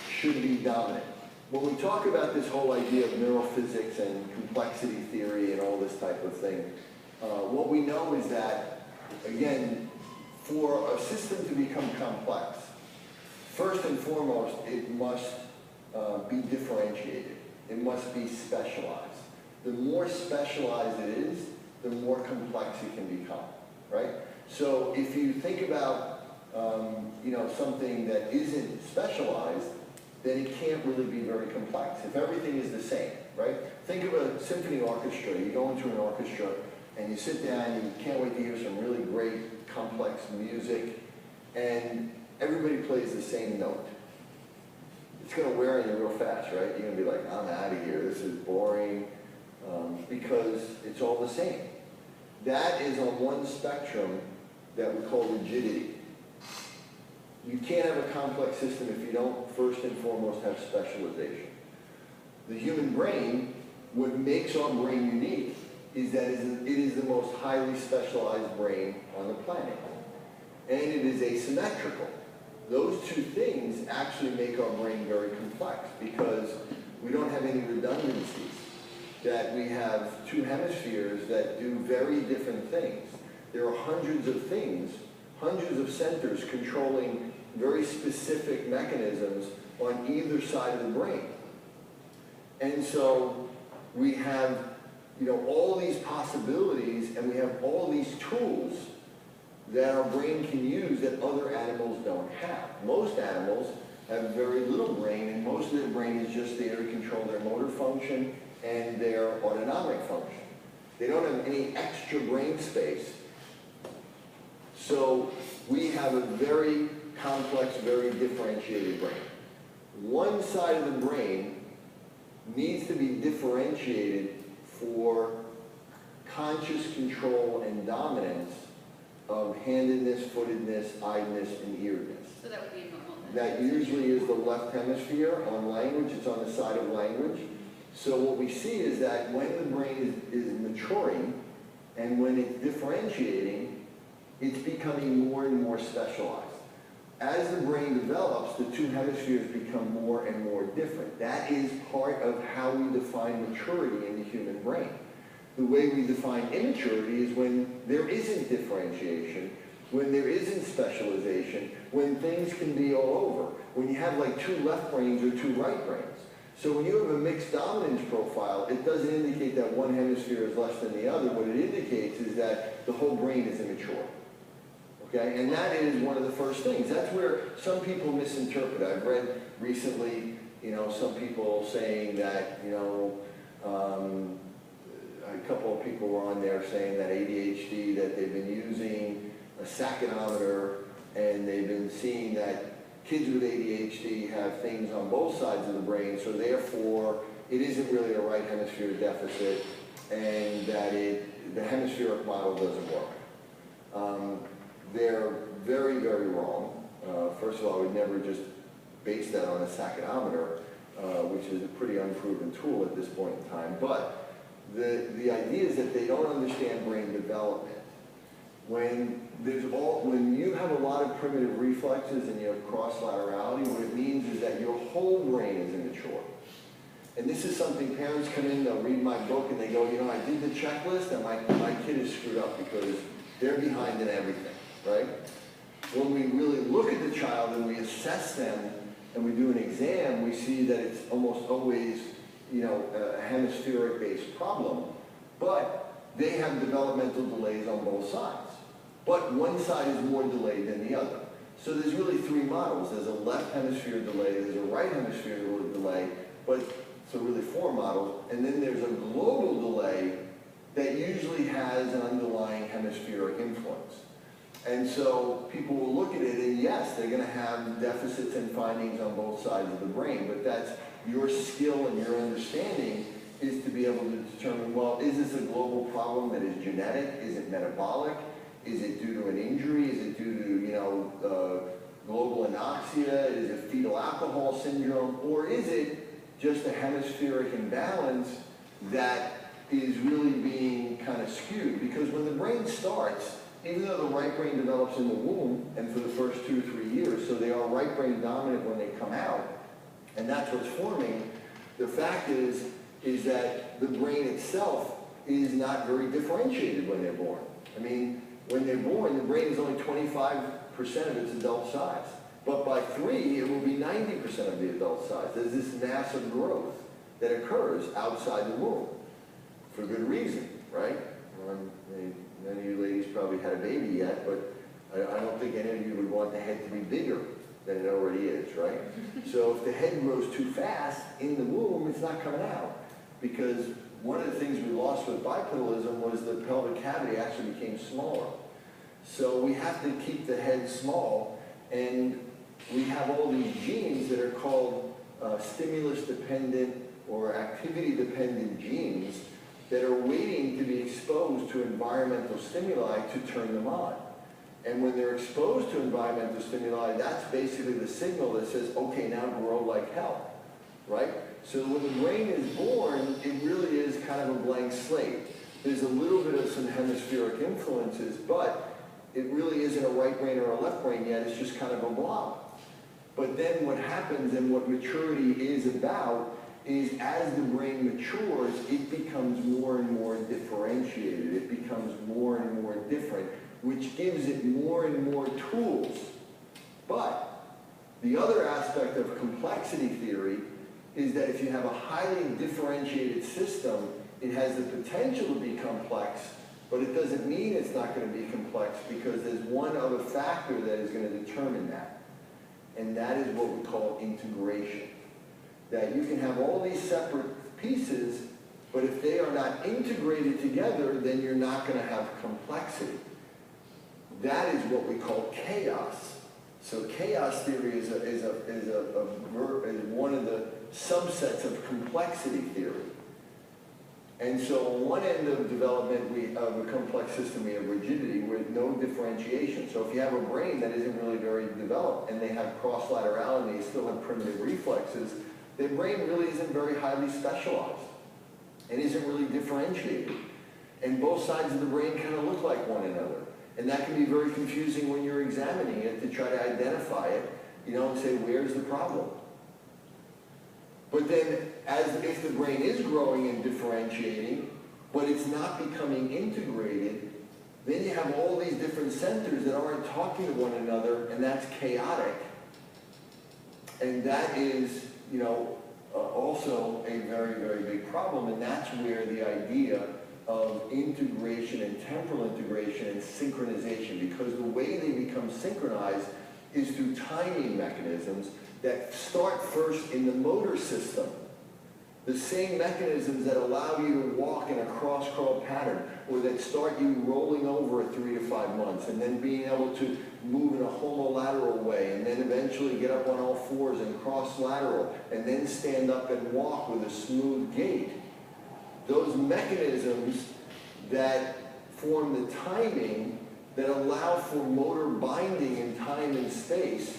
should be dominant. When we talk about this whole idea of neurophysics and complexity theory and all this type of thing, what we know is that, again, for a system to become complex, first and foremost, it must be differentiated. It must be specialized. The more specialized it is, the more complex it can become, right? So if you think about you know, something that isn't specialized, then it can't really be very complex. If everything is the same, right? Think of a symphony orchestra. You go into an orchestra and you sit down and you can't wait to hear some really great, complex music, and everybody plays the same note. It's going to wear on you real fast, right? You're going to be like, I'm out of here. This is boring, because it's all the same. That is on one spectrum that we call rigidity. You can't have a complex system if you don't first and foremost have specialization. The human brain, what makes our brain unique is that it is the most highly specialized brain on the planet. And it is asymmetrical. Those two things actually make our brain very complex because we don't have any redundancies. That we have two hemispheres that do very different things. There are hundreds of things, hundreds of centers controlling very specific mechanisms on either side of the brain. And so we have, you know, all these possibilities, and we have all these tools that our brain can use that other animals don't have. Most animals have very little brain, and most of their brain is just there to control their motor function and their autonomic function. They don't have any extra brain space. So we have a very complex, very differentiated brain. One side of the brain needs to be differentiated for conscious control and dominance of handedness, footedness, eyedness, and earedness. So that would be normal. That usually is the left hemisphere on language. It's on the side of language. So what we see is that when the brain is maturing and when it's differentiating, it's becoming more and more specialized. As the brain develops, the two hemispheres become more and more different. That is part of how we define maturity in the human brain. The way we define immaturity is when there isn't differentiation, when there isn't specialization, when things can be all over, when you have like two left brains or two right brains. So when you have a mixed dominance profile, it doesn't indicate that one hemisphere is less than the other. What it indicates is that the whole brain is immature. Okay? And that is one of the first things. That's where some people misinterpret. I've read recently, you know, some people saying that, you know, a couple of people were on there saying that ADHD, that they've been using a saccanometer and they've been seeing that kids with ADHD have things on both sides of the brain, so therefore it isn't really a right hemisphere deficit and that the hemispheric model doesn't work. They're very, very wrong. First of all, I would never just base that on a saccanometer, which is a pretty unproven tool at this point in time. But the idea is that they don't understand brain development. when you have a lot of primitive reflexes and you have cross-laterality, what it means is that your whole brain is immature. And this is something parents come in, they'll read my book and they go, you know, I did the checklist and my kid is screwed up because they're behind in everything, right? When we really look at the child and we assess them and we do an exam, we see that it's almost always, you know, a hemispheric-based problem, but they have developmental delays on both sides. But one side is more delayed than the other. So there's really three models. There's a left hemisphere delay, there's a right hemisphere delay, but so really four models. And then there's a global delay that usually has an underlying hemispheric influence. And so people will look at it and yes, they're going to have deficits and findings on both sides of the brain, but that's your skill and your understanding is to be able to determine, well, is this a global problem that is genetic? Is it metabolic? Is it due to an injury? Is it due to, you know, global anoxia? Is it fetal alcohol syndrome? Or is it just a hemispheric imbalance that is really being kind of skewed? Because when the brain starts, even though the right brain develops in the womb and for the first 2 or 3 years, so they are right brain dominant when they come out, and that's what's forming, the fact is that the brain itself is not very differentiated when they're born. I mean, when they're born, the brain is only 25% of its adult size. But by 3, it will be 90% of the adult size. There's this massive growth that occurs outside the womb for good reason, right? None of you ladies probably had a baby yet, but I don't think any of you would want the head to be bigger than it already is, right? So if the head grows too fast in the womb, it's not coming out. Because one of the things we lost with bipedalism was the pelvic cavity actually became smaller. So we have to keep the head small, and we have all these genes that are called stimulus-dependent or activity-dependent genes that are waiting to be exposed to environmental stimuli to turn them on. And when they're exposed to environmental stimuli, that's basically the signal that says, okay, now grow like hell, right? So when the brain is born, it really is kind of a blank slate. There's a little bit of some hemispheric influences, but it really isn't a right brain or a left brain yet, it's just kind of a blob. But then what happens and what maturity is about is as the brain matures, it becomes more and more differentiated. It becomes more and more different, which gives it more and more tools. But the other aspect of complexity theory is that if you have a highly differentiated system, it has the potential to be complex, but it doesn't mean it's not going to be complex because there's one other factor that is going to determine that. And that is what we call integration. That you can have all these separate pieces, but if they are not integrated together, then you're not going to have complexity. That is what we call chaos. So chaos theory is one of the subsets of complexity theory. And so on one end of development of a complex system, we have rigidity with no differentiation. So if you have a brain that isn't really very developed and they have cross-laterality, they still have primitive reflexes, their brain really isn't very highly specialized and isn't really differentiated. And both sides of the brain kind of look like one another. And that can be very confusing when you're examining it to try to identify it, you know, and say, where's the problem? But then, as if the brain is growing and differentiating, but it's not becoming integrated, then you have all these different centers that aren't talking to one another, and that's chaotic. And that is, you know, also a very, very big problem, and that's where the idea of integration and temporal integration and synchronization, because the way they become synchronized is through timing mechanisms that start first in the motor system. The same mechanisms that allow you to walk in a cross-crawl pattern, or that start you rolling over at 3 to 5 months, and then being able to move in a homolateral way, and then eventually get up on all fours and cross-lateral, and then stand up and walk with a smooth gait. Those mechanisms that form the timing that allow for motor binding in time and space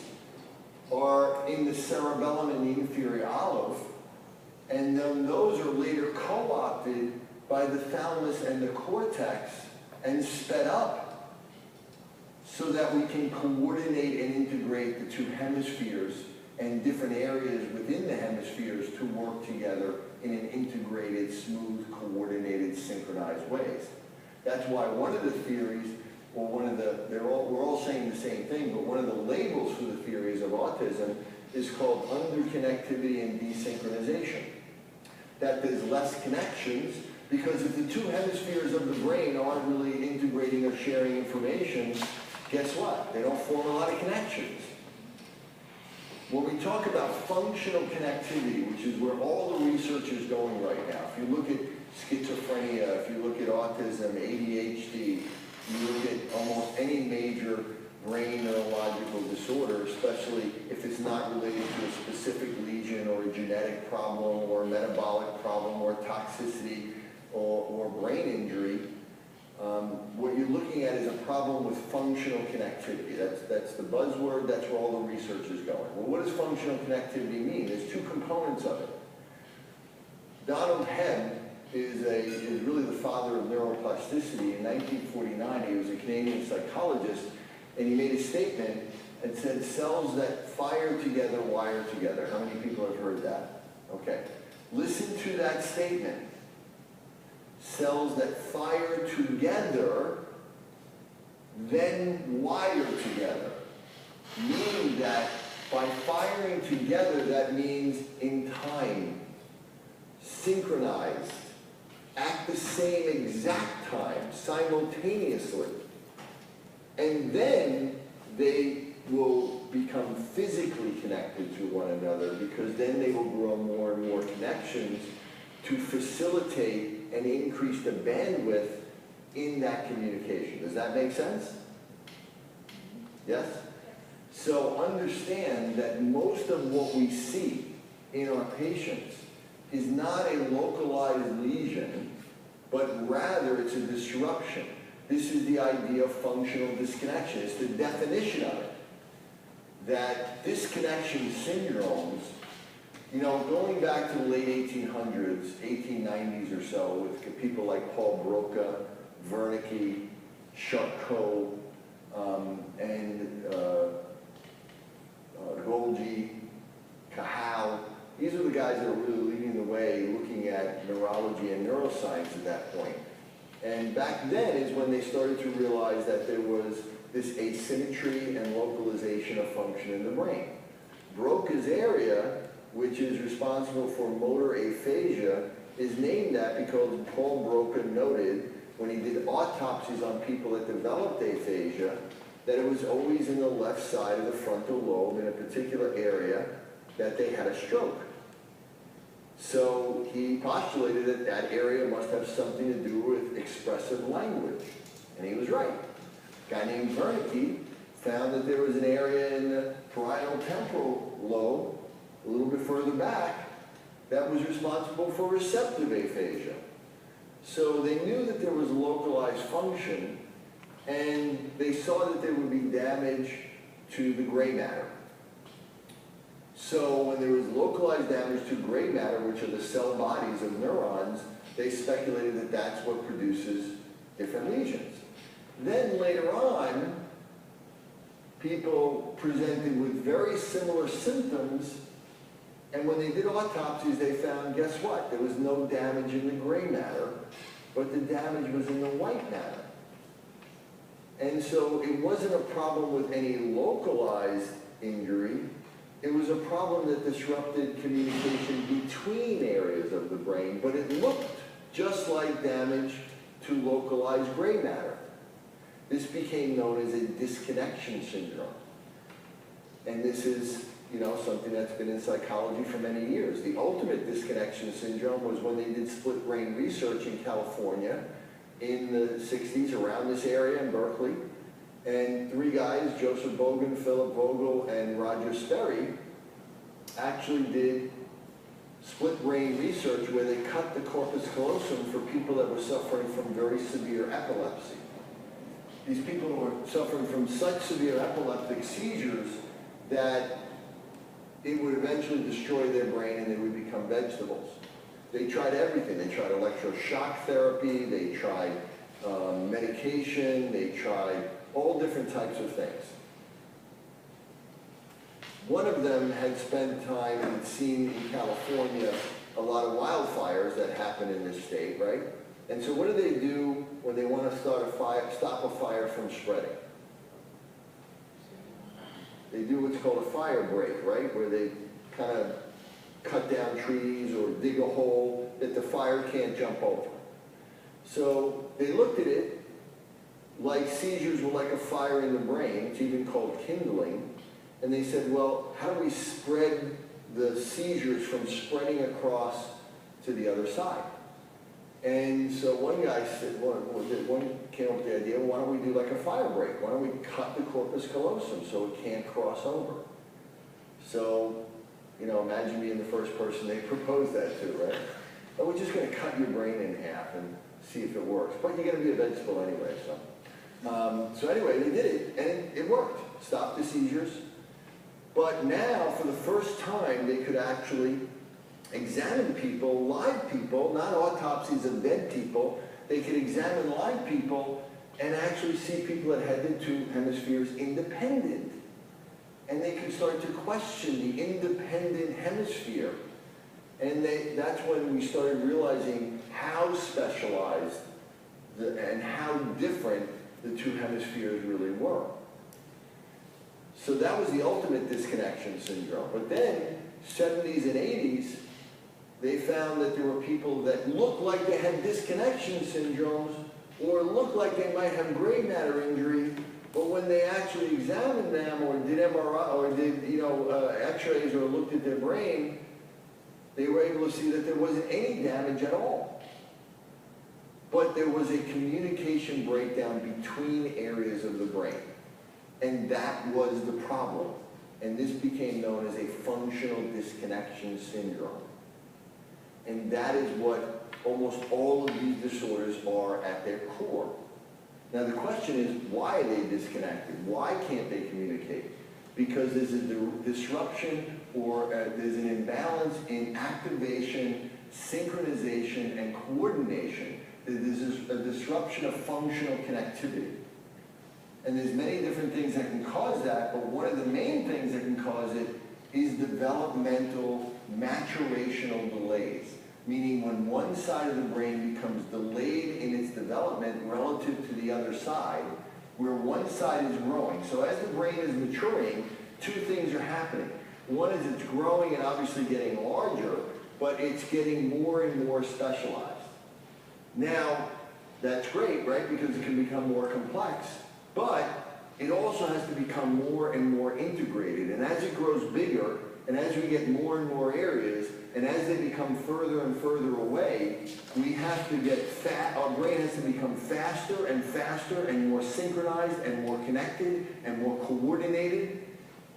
are in the cerebellum and the inferior olive, and then those are later co-opted by the thalamus and the cortex and sped up so that we can coordinate and integrate the two hemispheres and different areas within the hemispheres to work together in an integrated, smooth, coordinated, synchronized ways. That's why one of the theories, or we're all saying the same thing, but one of the labels for the theories of autism is called underconnectivity and desynchronization. That there's less connections, because if the two hemispheres of the brain aren't really integrating or sharing information, guess what? They don't form a lot of connections. When we talk about functional connectivity, which is where all the research is going right now, if you look at schizophrenia, if you look at autism, ADHD, you look at almost any major brain neurological disorder, especially if it's not related to a specific lesion or a genetic problem or a metabolic problem or toxicity or brain injury, what you're looking at is a problem with functional connectivity. That's the buzzword, that's where all the research is going. Well, what does functional connectivity mean? There's two components of it. Donald Hebb is really the father of neuroplasticity. In 1949, he was a Canadian psychologist, and he made a statement and said, cells that fire together wire together. How many people have heard that? Okay. Listen to that statement. Cells that fire together then wire together. Meaning that by firing together, that means in time, synchronized, at the same exact time, simultaneously. And then they will become physically connected to one another, because then they will grow more and more connections to facilitate and increase the bandwidth in that communication. Does that make sense? Yes? So understand that most of what we see in our patients is not a localized lesion, but rather it's a disruption. This is the idea of functional disconnection. It's the definition of it. That disconnection syndromes, you know, going back to the late 1800s, 1890s or so, with people like Paul Broca, Wernicke, Charcot, and Golgi, Cahal. These are the guys that are really leading the way looking at neurology and neuroscience at that point. And back then is when they started to realize that there was this asymmetry and localization of function in the brain. Broca's area, which is responsible for motor aphasia, is named that because Paul Broca noted when he did autopsies on people that developed aphasia that it was always in the left side of the frontal lobe in a particular area that they had a stroke. So he postulated that that area must have something to do with expressive language. And he was right. A guy named Wernicke found that there was an area in the parietal temporal lobe, a little bit further back, that was responsible for receptive aphasia. So they knew that there was localized function, and they saw that there would be damage to the gray matter. So when there was localized damage to gray matter, which are the cell bodies of neurons, they speculated that that's what produces different lesions. Then later on, people presented with very similar symptoms, and when they did autopsies, they found, guess what? There was no damage in the gray matter, but the damage was in the white matter. And so it wasn't a problem with any localized injury. It was a problem that disrupted communication between areas of the brain, but it looked just like damage to localized gray matter. This became known as a disconnection syndrome. And this is, you know, something that's been in psychology for many years. The ultimate disconnection syndrome was when they did split brain research in California in the 60s, around this area in Berkeley. And three guys, Joseph Bogan, Philip Vogel, and Roger Sperry, actually did split brain research where they cut the corpus callosum for people that were suffering from very severe epilepsy. These people were suffering from such severe epileptic seizures that it would eventually destroy their brain and they would become vegetables. They tried everything. They tried electroshock therapy, they tried medication, they tried all different types of things. One of them had spent time and seen in California a lot of wildfires that happen in this state, right? And so what do they do when they want to start a fire, stop a fire from spreading? They do what's called a fire break, right? Where they kind of cut down trees or dig a hole that the fire can't jump over. So they looked at it like seizures were like a fire in the brain. It's even called kindling. And they said, well, how do we spread the seizures from spreading across to the other side? And so one guy said, one came up with the idea, well, why don't we do like a fire break? Why don't we cut the corpus callosum so it can't cross over? So, you know, imagine being the first person they proposed that to, right? Oh, we're just going to cut your brain in half and see if it works. But you're going to be a vegetable anyway, so. So anyway, they did it, and it worked. Stopped the seizures. But now, for the first time, they could actually examine people, live people, not autopsies of dead people. They could examine live people and actually see people that had the two hemispheres independent. And they could start to question the independent hemisphere. And that's when we started realizing how specialized and how different the two hemispheres really were. So that was the ultimate disconnection syndrome. But then, 70s and 80s, they found that there were people that looked like they had disconnection syndromes or looked like they might have gray matter injury, but when they actually examined them or did MRI or did x-rays or looked at their brain, they were able to see that there wasn't any damage at all. But there was a communication breakdown between areas of the brain. And that was the problem. And this became known as a functional disconnection syndrome. And that is what almost all of these disorders are at their core. Now the question is, why are they disconnected? Why can't they communicate? Because there's a disruption or there's an imbalance in activation, synchronization, and coordination. There's a disruption of functional connectivity. And there's many different things that can cause that, but one of the main things that can cause it is developmental maturational delays. Meaning when one side of the brain becomes delayed in its development relative to the other side, where one side is growing. So as the brain is maturing, two things are happening. One is it's growing and obviously getting larger, but it's getting more and more specialized. Now, that's great, right? Because it can become more complex. But it also has to become more and more integrated. And as it grows bigger, and as we get more and more areas, and as they become further and further away, we have to get our brain has to become faster and faster and more synchronized and more connected and more coordinated.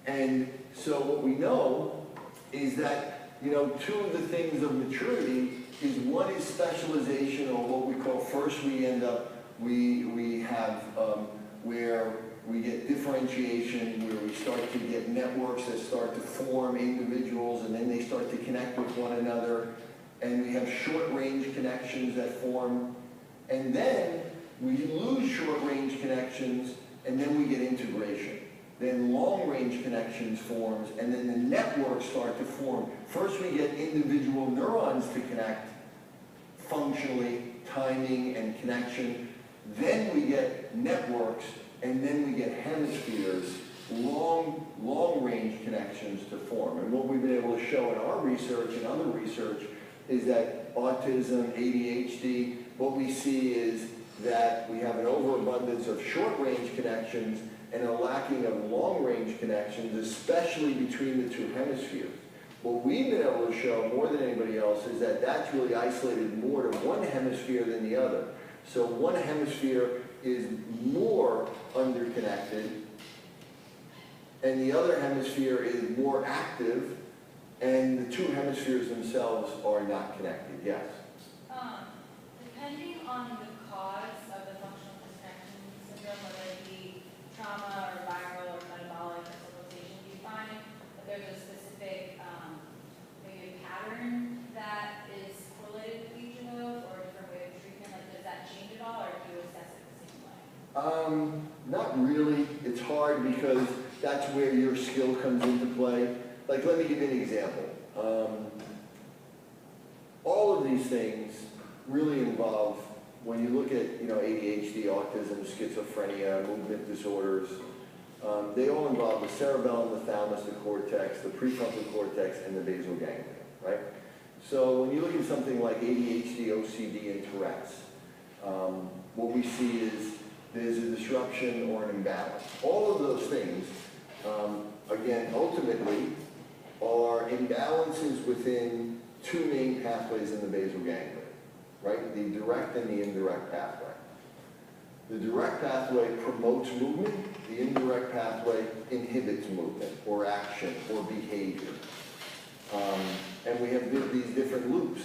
And so what we know is that, two of the things of maturity is one is specialization, or what we call first we have where we get differentiation, where we start to get networks that start to form individuals, and then they start to connect with one another, and we have short-range connections that form, and then we lose short-range connections, and then we get integration. Then long-range connections forms, and then the networks start to form. First we get individual neurons to connect functionally, timing and connection. Then we get networks, and then we get hemispheres, long-range connections to form. And what we've been able to show in our research and other research is that autism, ADHD, what we see is that we have an overabundance of short-range connections and a lacking of long-range connections, especially between the two hemispheres. What we've been able to show more than anybody else is that that's really isolated more to one hemisphere than the other. So one hemisphere is more underconnected, and the other hemisphere is more active, and the two hemispheres themselves are not connected. Yes? Depending on the cause of the functional disconnection syndrome, whether it be trauma or viral or metabolic or civilization, do you find that there's a specific maybe a pattern that is correlated with each of those, or a different way of treatment? Like, does that change at all, or do you assess it the same way? Not really. hard because that's where your skill comes into play. Like, let me give you an example. All of these things really involve, when you look at, you know, ADHD, autism, schizophrenia, movement disorders, they all involve the cerebellum, the thalamus, the cortex, the prefrontal cortex, and the basal ganglia, right? So when you look at something like ADHD, OCD, and Tourette's, what we see is there's a disruption or an imbalance. All of those things, again, ultimately, are imbalances within two main pathways in the basal ganglia, right? The direct and the indirect pathway. The direct pathway promotes movement, the indirect pathway inhibits movement or action or behavior. And we have these different loops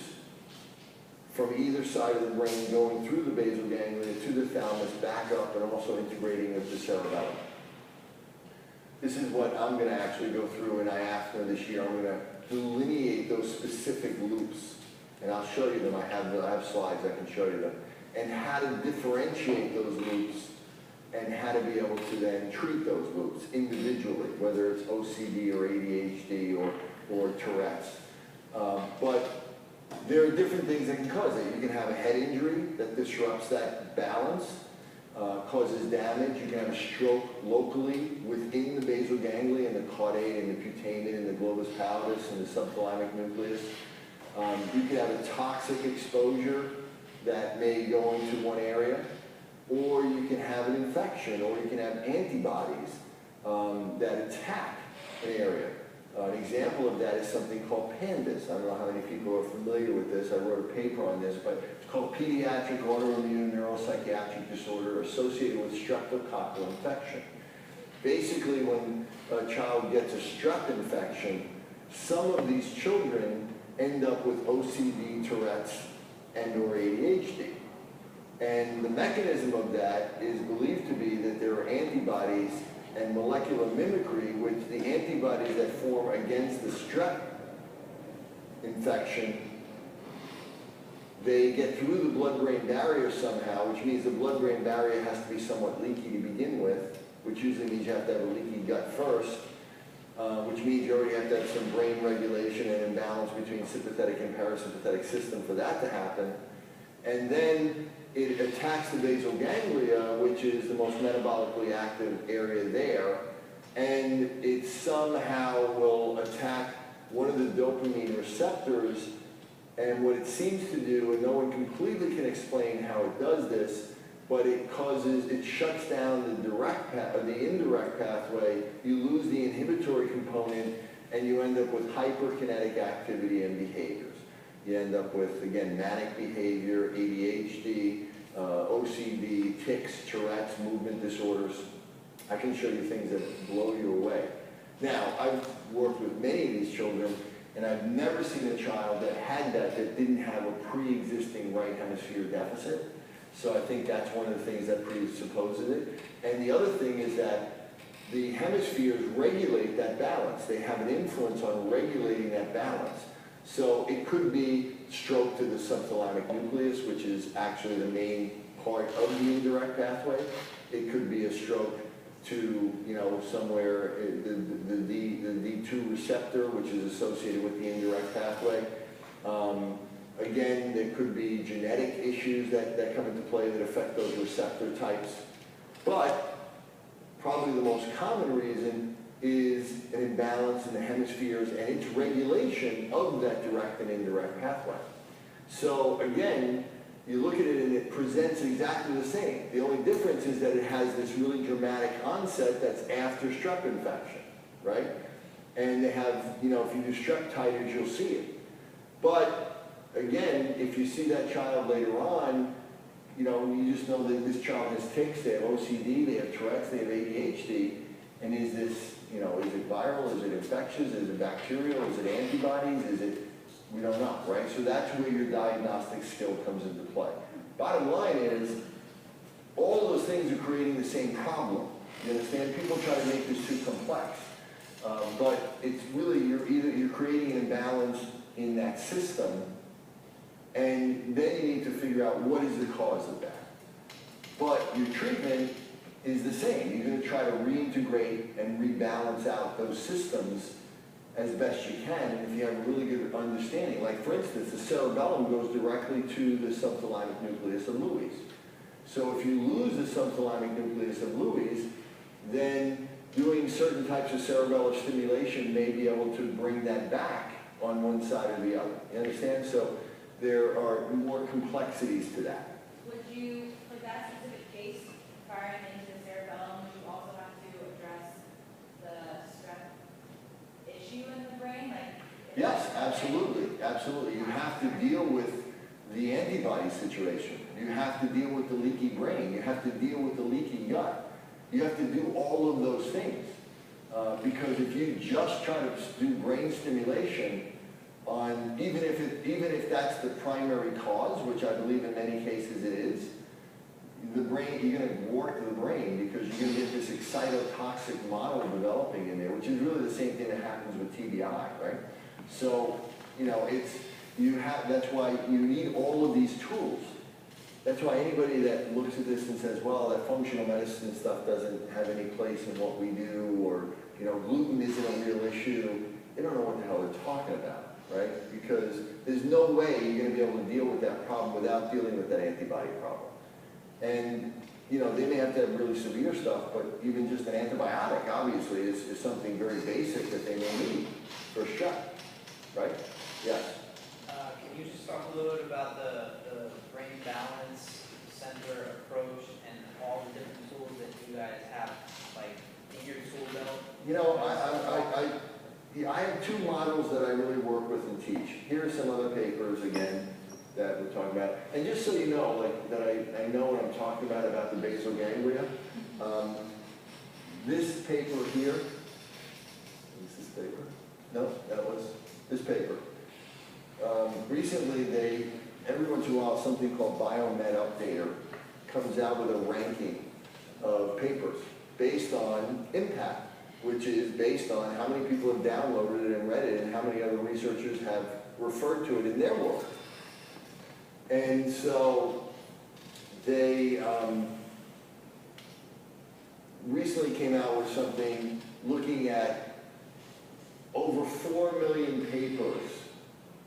from either side of the brain going through the basal ganglia to the thalamus, back up, and also integrating with the cerebellum. This is what I'm going to actually go through in IAFNA this year. I'm going to delineate those specific loops, and I'll show you them. I have slides I can show you them, and how to differentiate those loops and how to be able to then treat those loops individually, whether it's OCD or ADHD or Tourette's. But there are different things that can cause it. You can have a head injury that disrupts that balance, causes damage. You can have a stroke locally within the basal ganglia and the caudate and the putamen and the globus pallidus and the subthalamic nucleus. You can have a toxic exposure that may go into one area, or you can have an infection, or you can have antibodies that attack an area. An example of that is something called PANDAS. I don't know how many people are familiar with this. I wrote a paper on this, but it's called Pediatric Autoimmune Neuropsychiatric Disorder Associated with Streptococcal Infection. Basically, when a child gets a strep infection, some of these children end up with OCD, Tourette's, and or ADHD. And the mechanism of that is believed to be that there are antibodies and molecular mimicry, which the antibodies that form against the strep infection, they get through the blood-brain barrier somehow, which means the blood-brain barrier has to be somewhat leaky to begin with, which usually means you have to have a leaky gut first, which means you already have to have some brain regulation and imbalance between sympathetic and parasympathetic system for that to happen. And then it attacks the basal ganglia, which is the most metabolically active area there, and it somehow will attack one of the dopamine receptors, and what it seems to do, and no one completely can explain how it does this, but it shuts down the indirect pathway, you lose the inhibitory component, and you end up with hyperkinetic activity and behaviors. You end up with, again, manic behavior, ADHD, OCD, tics, Tourette's, movement disorders. I can show you things that blow you away. Now, I've worked with many of these children, and I've never seen a child that had that didn't have a pre-existing right hemisphere deficit. So I think that's one of the things that presupposes it. And the other thing is that the hemispheres regulate that balance. They have an influence on regulating that balance. So it could be stroke to the subthalamic nucleus, which is actually the main part of the indirect pathway. It could be a stroke to, you know, somewhere, the D2 receptor, which is associated with the indirect pathway. Again, there could be genetic issues that come into play that affect those receptor types. But probably the most common reason is an imbalance in the hemispheres and its regulation of that direct and indirect pathway. So again, you look at it and it presents exactly the same. The only difference is that it has this really dramatic onset that's after strep infection, right? And they have, you know, if you do strep titers, you'll see it. But again, if you see that child later on, you know, you just know that this child has tics, they have OCD, they have Tourette's, they have ADHD, and is this, you know, is it viral, is it infectious, is it bacterial, is it antibodies, is it, we don't know, right? So that's where your diagnostic skill comes into play. Bottom line is, all of those things are creating the same problem. You understand? People try to make this too complex. But it's really, you're creating an imbalance in that system, and then you need to figure out what is the cause of that. But your treatment is the same. You're going to try to reintegrate and rebalance out those systems as best you can, and if you have a really good understanding. Like, for instance, the cerebellum goes directly to the subthalamic nucleus of Lewy. So if you lose the subthalamic nucleus of Lewy, then doing certain types of cerebellar stimulation may be able to bring that back on one side or the other. You understand? So there are more complexities to that. Would you, for that specific case, firing into the cerebellum, would you also have to address the stress issue in the brain? Like, Yes, absolutely, absolutely. You have to deal with the antibody situation. You have to deal with the leaky brain. You have to deal with the leaky gut. You have to do all of those things. Because if you just try to do brain stimulation on, even if that's the primary cause, which I believe in many cases it is, the brain, you're going to warp the brain because you're going to get this excitotoxic model developing in there, which is really the same thing that happens with TBI, right? So, you know, that's why you need all of these tools. That's why anybody that looks at this and says, well, that functional medicine stuff doesn't have any place in what we do, or, you know, gluten isn't a real issue, they don't know what the hell they're talking about, right? Because there's no way you're going to be able to deal with that problem without dealing with that antibody problem. And, you know, they may have to have really severe stuff, but even just an antibiotic, obviously, is something very basic that they may need for a shot, right? Yes? Can you just talk a little bit about the brain balance center approach and all the different tools that you guys have, like, in your tool belt? You know, I have two models that I really work with and teach. Here are some other papers, again, that we're talking about. And just so you know, like, that I know what I'm talking about the basal ganglia. This paper here, is this paper? No, that was this paper. Recently, every once in a while, something called Biomed Updater comes out with a ranking of papers based on impact, which is based on how many people have downloaded it and read it and how many other researchers have referred to it in their work. And so they recently came out with something looking at over 4 million papers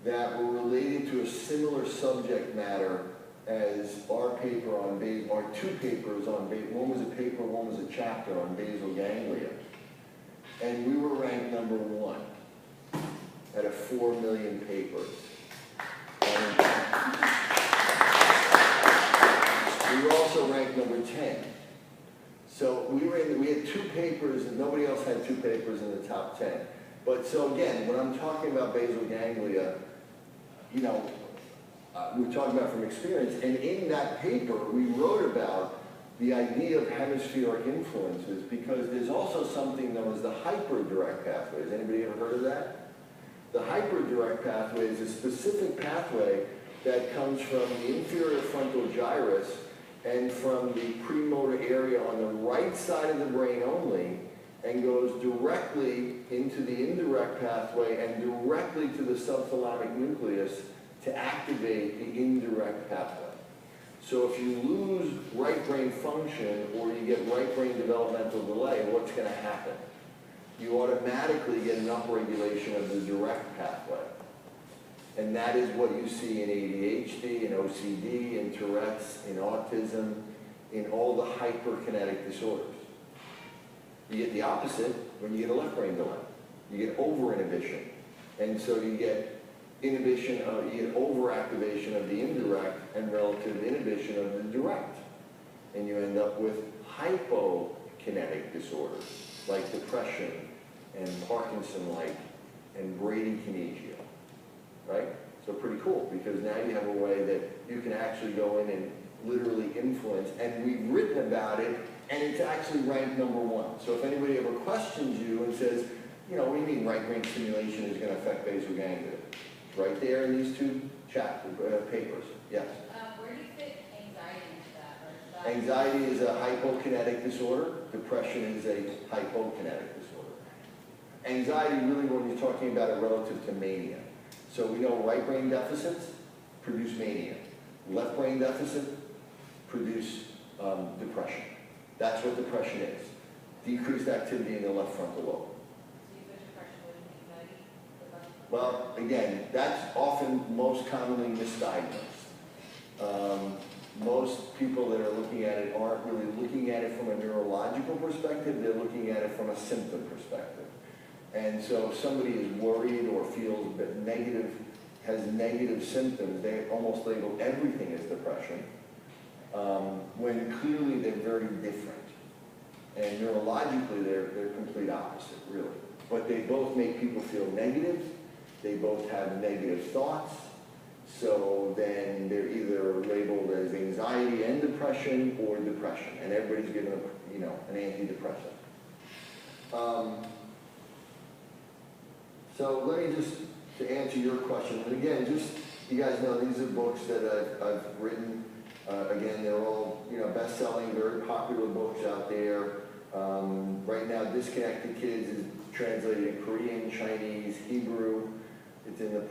that were related to a similar subject matter as our paper on basal, or two papers on basal. One was a paper, one was a chapter on basal ganglia. And we were ranked #1 out of 4 million papers. And we were also ranked #10. So we had two papers, and nobody else had two papers in the top 10. But so again, when I'm talking about basal ganglia, you know, we're talking about from experience, and in that paper we wrote about the idea of hemispheric influences, because there's also something known as the hyperdirect pathway. Has anybody ever heard of that? The hyperdirect pathway is a specific pathway that comes from the inferior frontal gyrus and from the premotor area on the right side of the brain only, and goes directly into the indirect pathway and directly to the subthalamic nucleus to activate the indirect pathway. So if you lose right brain function or you get right brain developmental delay, what's going to happen? You automatically get an upregulation of the direct pathway. And that is what you see in ADHD, in OCD, in Tourette's, in autism, in all the hyperkinetic disorders. You get the opposite when you get a left brain delay. You get over-inhibition. And so you get inhibition of, you get overactivation of the indirect and relative inhibition of the direct. And you end up with hypokinetic disorders like depression and Parkinson-like and bradykinesia, right? So pretty cool, because now you have a way that you can actually go in and literally influence, and we've written about it, and it's actually ranked #1. So if anybody ever questions you and says, you know, what do you mean right brain stimulation is going to affect basal ganglia? It's right there in these two papers. Yes? Where do you fit anxiety into that? Or is that? Anxiety is a hypokinetic disorder. Depression is a hypokinetic disorder. Anxiety, really, when you're talking about it relative to mania. So we know right brain deficits produce mania. Left brain deficit produce depression. That's what depression is. Decreased activity in the left frontal lobe. Well, again, that's often most commonly misdiagnosed. Most people that are looking at it aren't really looking at it from a neurological perspective, they're looking at it from a symptom perspective. And so if somebody is worried or feels a bit negative, has negative symptoms, they almost label everything as depression, when clearly they're very different. And neurologically, they're complete opposite, really. But they both make people feel negative, they both have negative thoughts, so then they're either labeled as anxiety and depression or depression, and everybody's given an antidepressant. So let me just, to answer your question, and again, just, you guys know these are books that I've written. Again, they're all, best-selling, very popular books out there. Right now, Disconnected Kids is translated in Korean, Chinese, Hebrew. It's in the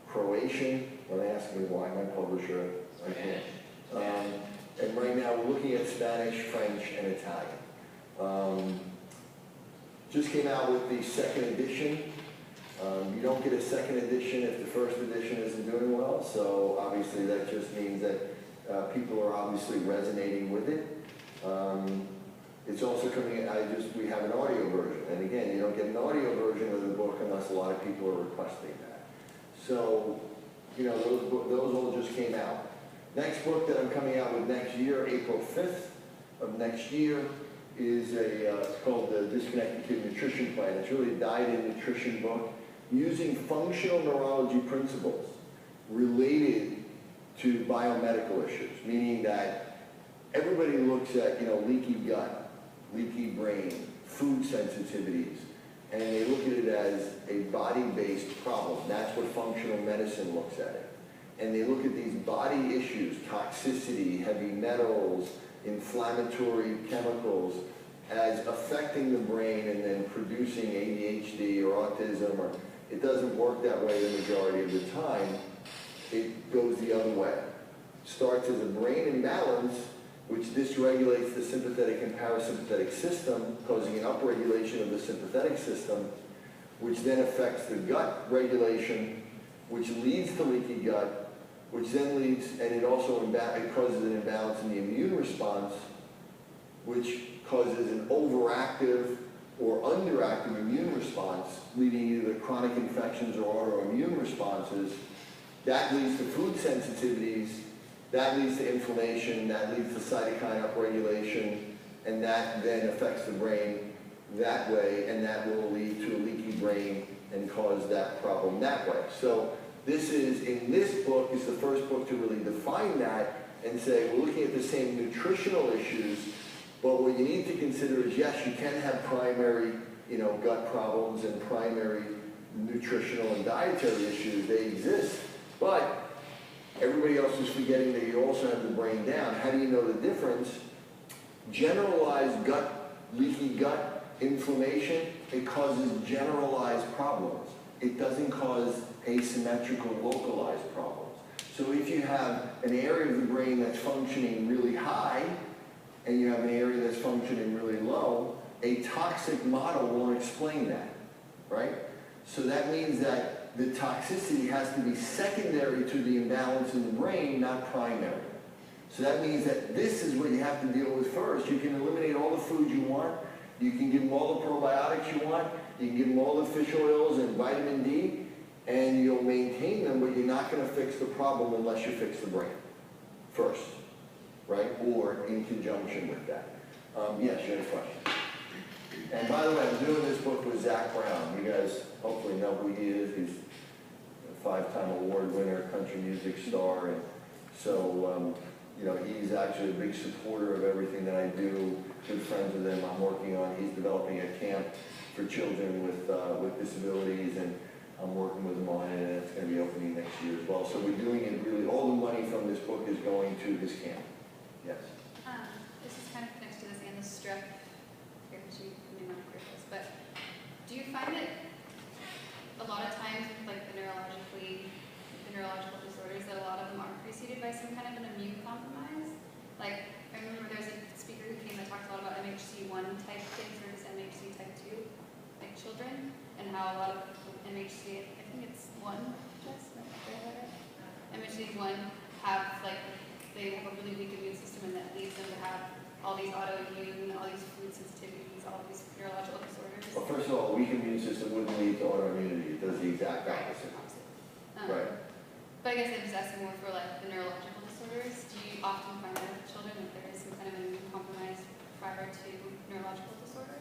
Croatian. Don't ask me why, my publisher, I can't. And right now, we're looking at Spanish, French, and Italian. Just came out with the second edition. You don't get a second edition if the first edition isn't doing well, so obviously that just means that people are obviously resonating with it. It's also coming in, we have an audio version, and again, you don't get an audio version of the book unless a lot of people are requesting that. So, those all just came out. Next book that I'm coming out with next year, April 5th of next year, is it's called the Disconnected Kid Nutrition Plan. It's really a diet and nutrition book using functional neurology principles related to biomedical issues, meaning that everybody looks at, leaky gut, leaky brain, food sensitivities, and they look at it as a body-based problem. That's what functional medicine looks at it. And they look at these body issues, toxicity, heavy metals, inflammatory chemicals, as affecting the brain and then producing ADHD or autism, or it doesn't work that way the majority of the time. It goes the other way. Starts as a brain imbalance, which dysregulates the sympathetic and parasympathetic system, causing an upregulation of the sympathetic system, which then affects the gut regulation, which leads to leaky gut, which then leads, and it also it causes an imbalance in the immune response, which causes an overactive or underactive immune response, leading either to chronic infections or autoimmune responses. That leads to food sensitivities, that leads to inflammation, that leads to cytokine upregulation, and that then affects the brain that way, and that will lead to a leaky brain and cause that problem that way. So this book is the first book to really define that and say, we're looking at the same nutritional issues, but what you need to consider is, yes, you can have primary, gut problems and primary nutritional and dietary issues. They exist, but everybody else is forgetting that you also have the brain down. How do you know the difference? Generalized gut, leaky gut inflammation, it causes generalized problems. It doesn't cause asymmetrical localized problems. So if you have an area of the brain that's functioning really high, and you have an area that's functioning really low, a toxic model won't explain that, right? So that means that the toxicity has to be secondary to the imbalance in the brain, not primary. So that means that this is what you have to deal with first. You can eliminate all the foods you want, you can give them all the probiotics you want, you can give them all the fish oils and vitamin D, and you'll maintain them, but you're not going to fix the problem unless you fix the brain first, right? Or in conjunction with that. Yes, you had a question. And by the way, I'm doing this book with Zach Brown. You guys hopefully know who he is. He's a 5-time award winner, country music star, and so he's actually a big supporter of everything that I do. Good friends with him. He's developing a camp for children with disabilities, and I'm working with him on it, and it's going to be opening next year as well. So we're doing it really, all the money from this book is going to his camp. Yes? This is kind of connected to this and the strep, but do you find that a lot of times with like the neurological disorders, that a lot of them are preceded by some kind of an immune compromise? Like, I remember there's a MHC, I think it's one, just, MHC1 have like, they have a really weak immune system and that leads them to have all these autoimmune, all these food sensitivities, all these neurological disorders. Well, first of all, weak immune system wouldn't lead to autoimmunity. It does the exact opposite. Right. But I guess I'm just asking more for like the neurological disorders. Do you often find out with children that there is some kind of immune compromise prior to neurological disorder?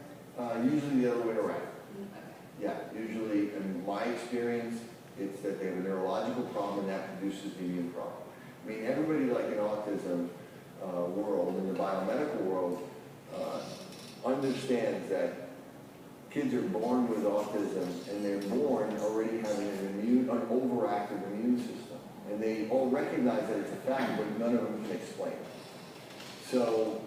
Usually the other way around. Okay. Yeah, usually, in my experience, it's that they have a neurological problem and that produces the immune problem. I mean, everybody like in autism world, in the biomedical world, understands that kids are born with autism and they're born already having an overactive immune system. And they all recognize that it's a fact, but none of them can explain it. So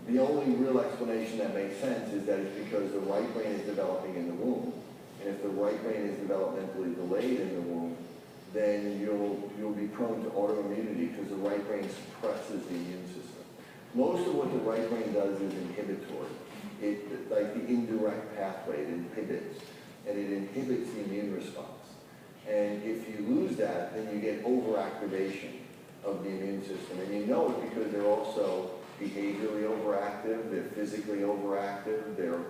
the only real explanation that makes sense is that it's because the right brain is developing in the womb. And if the right brain is developmentally delayed in the womb, then you'll be prone to autoimmunity because the right brain suppresses the immune system. Most of what the right brain does is inhibitory. It, like the indirect pathway, it inhibits. And it inhibits the immune response. And if you lose that, then you get overactivation of the immune system. And you know it because they're also behaviorally overactive, they're physically overactive, they're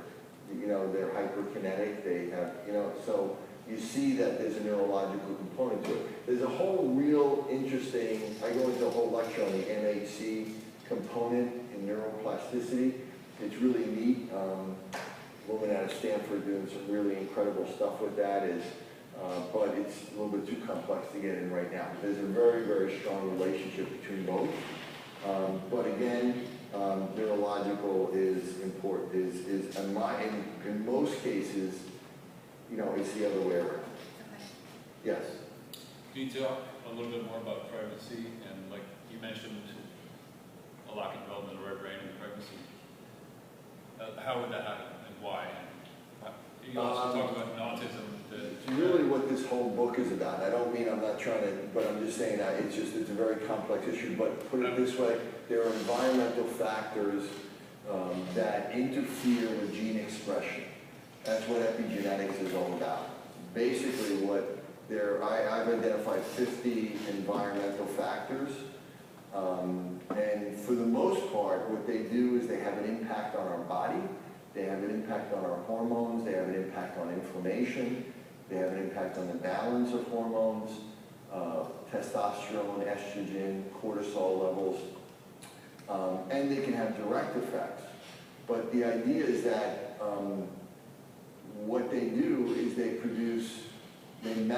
hyperkinetic, they have, so you see that there's a neurological component to it. There's a whole real interesting, I go into a whole lecture on the MHC component in neuroplasticity. It's really neat. Woman out of Stanford doing some really incredible stuff with that but it's a little bit too complex to get in right now. There's a very, very strong relationship between both. But again, neurological is important, in most cases, it's the other way around. Okay. Yes? Can you talk a little bit more about pregnancy and like you mentioned a lack of development of the right brain in pregnancy? How would that happen and why? You also talked about autism. It's really what this whole book is about. I don't mean I'm not trying to, but I'm just saying that it's a very complex issue. But put it this way, there are environmental factors that interfere with gene expression. That's what epigenetics is all about. Basically I've identified 50 environmental factors. And for the most part, what they do is they have an impact on our body, they have an impact on our hormones, they have an impact on inflammation, they have an impact on the balance of hormones, testosterone, estrogen, cortisol levels, and they can have direct effects. But the idea is that what they do is they produce DNA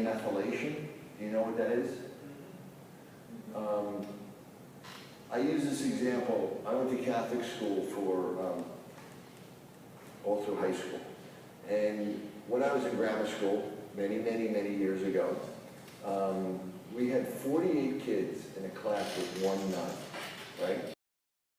methylation. Do you know what that is? I use this example. I went to Catholic school all through high school. And when I was in grammar school, many, many, many years ago, we had 48 kids in a class with one nun, right?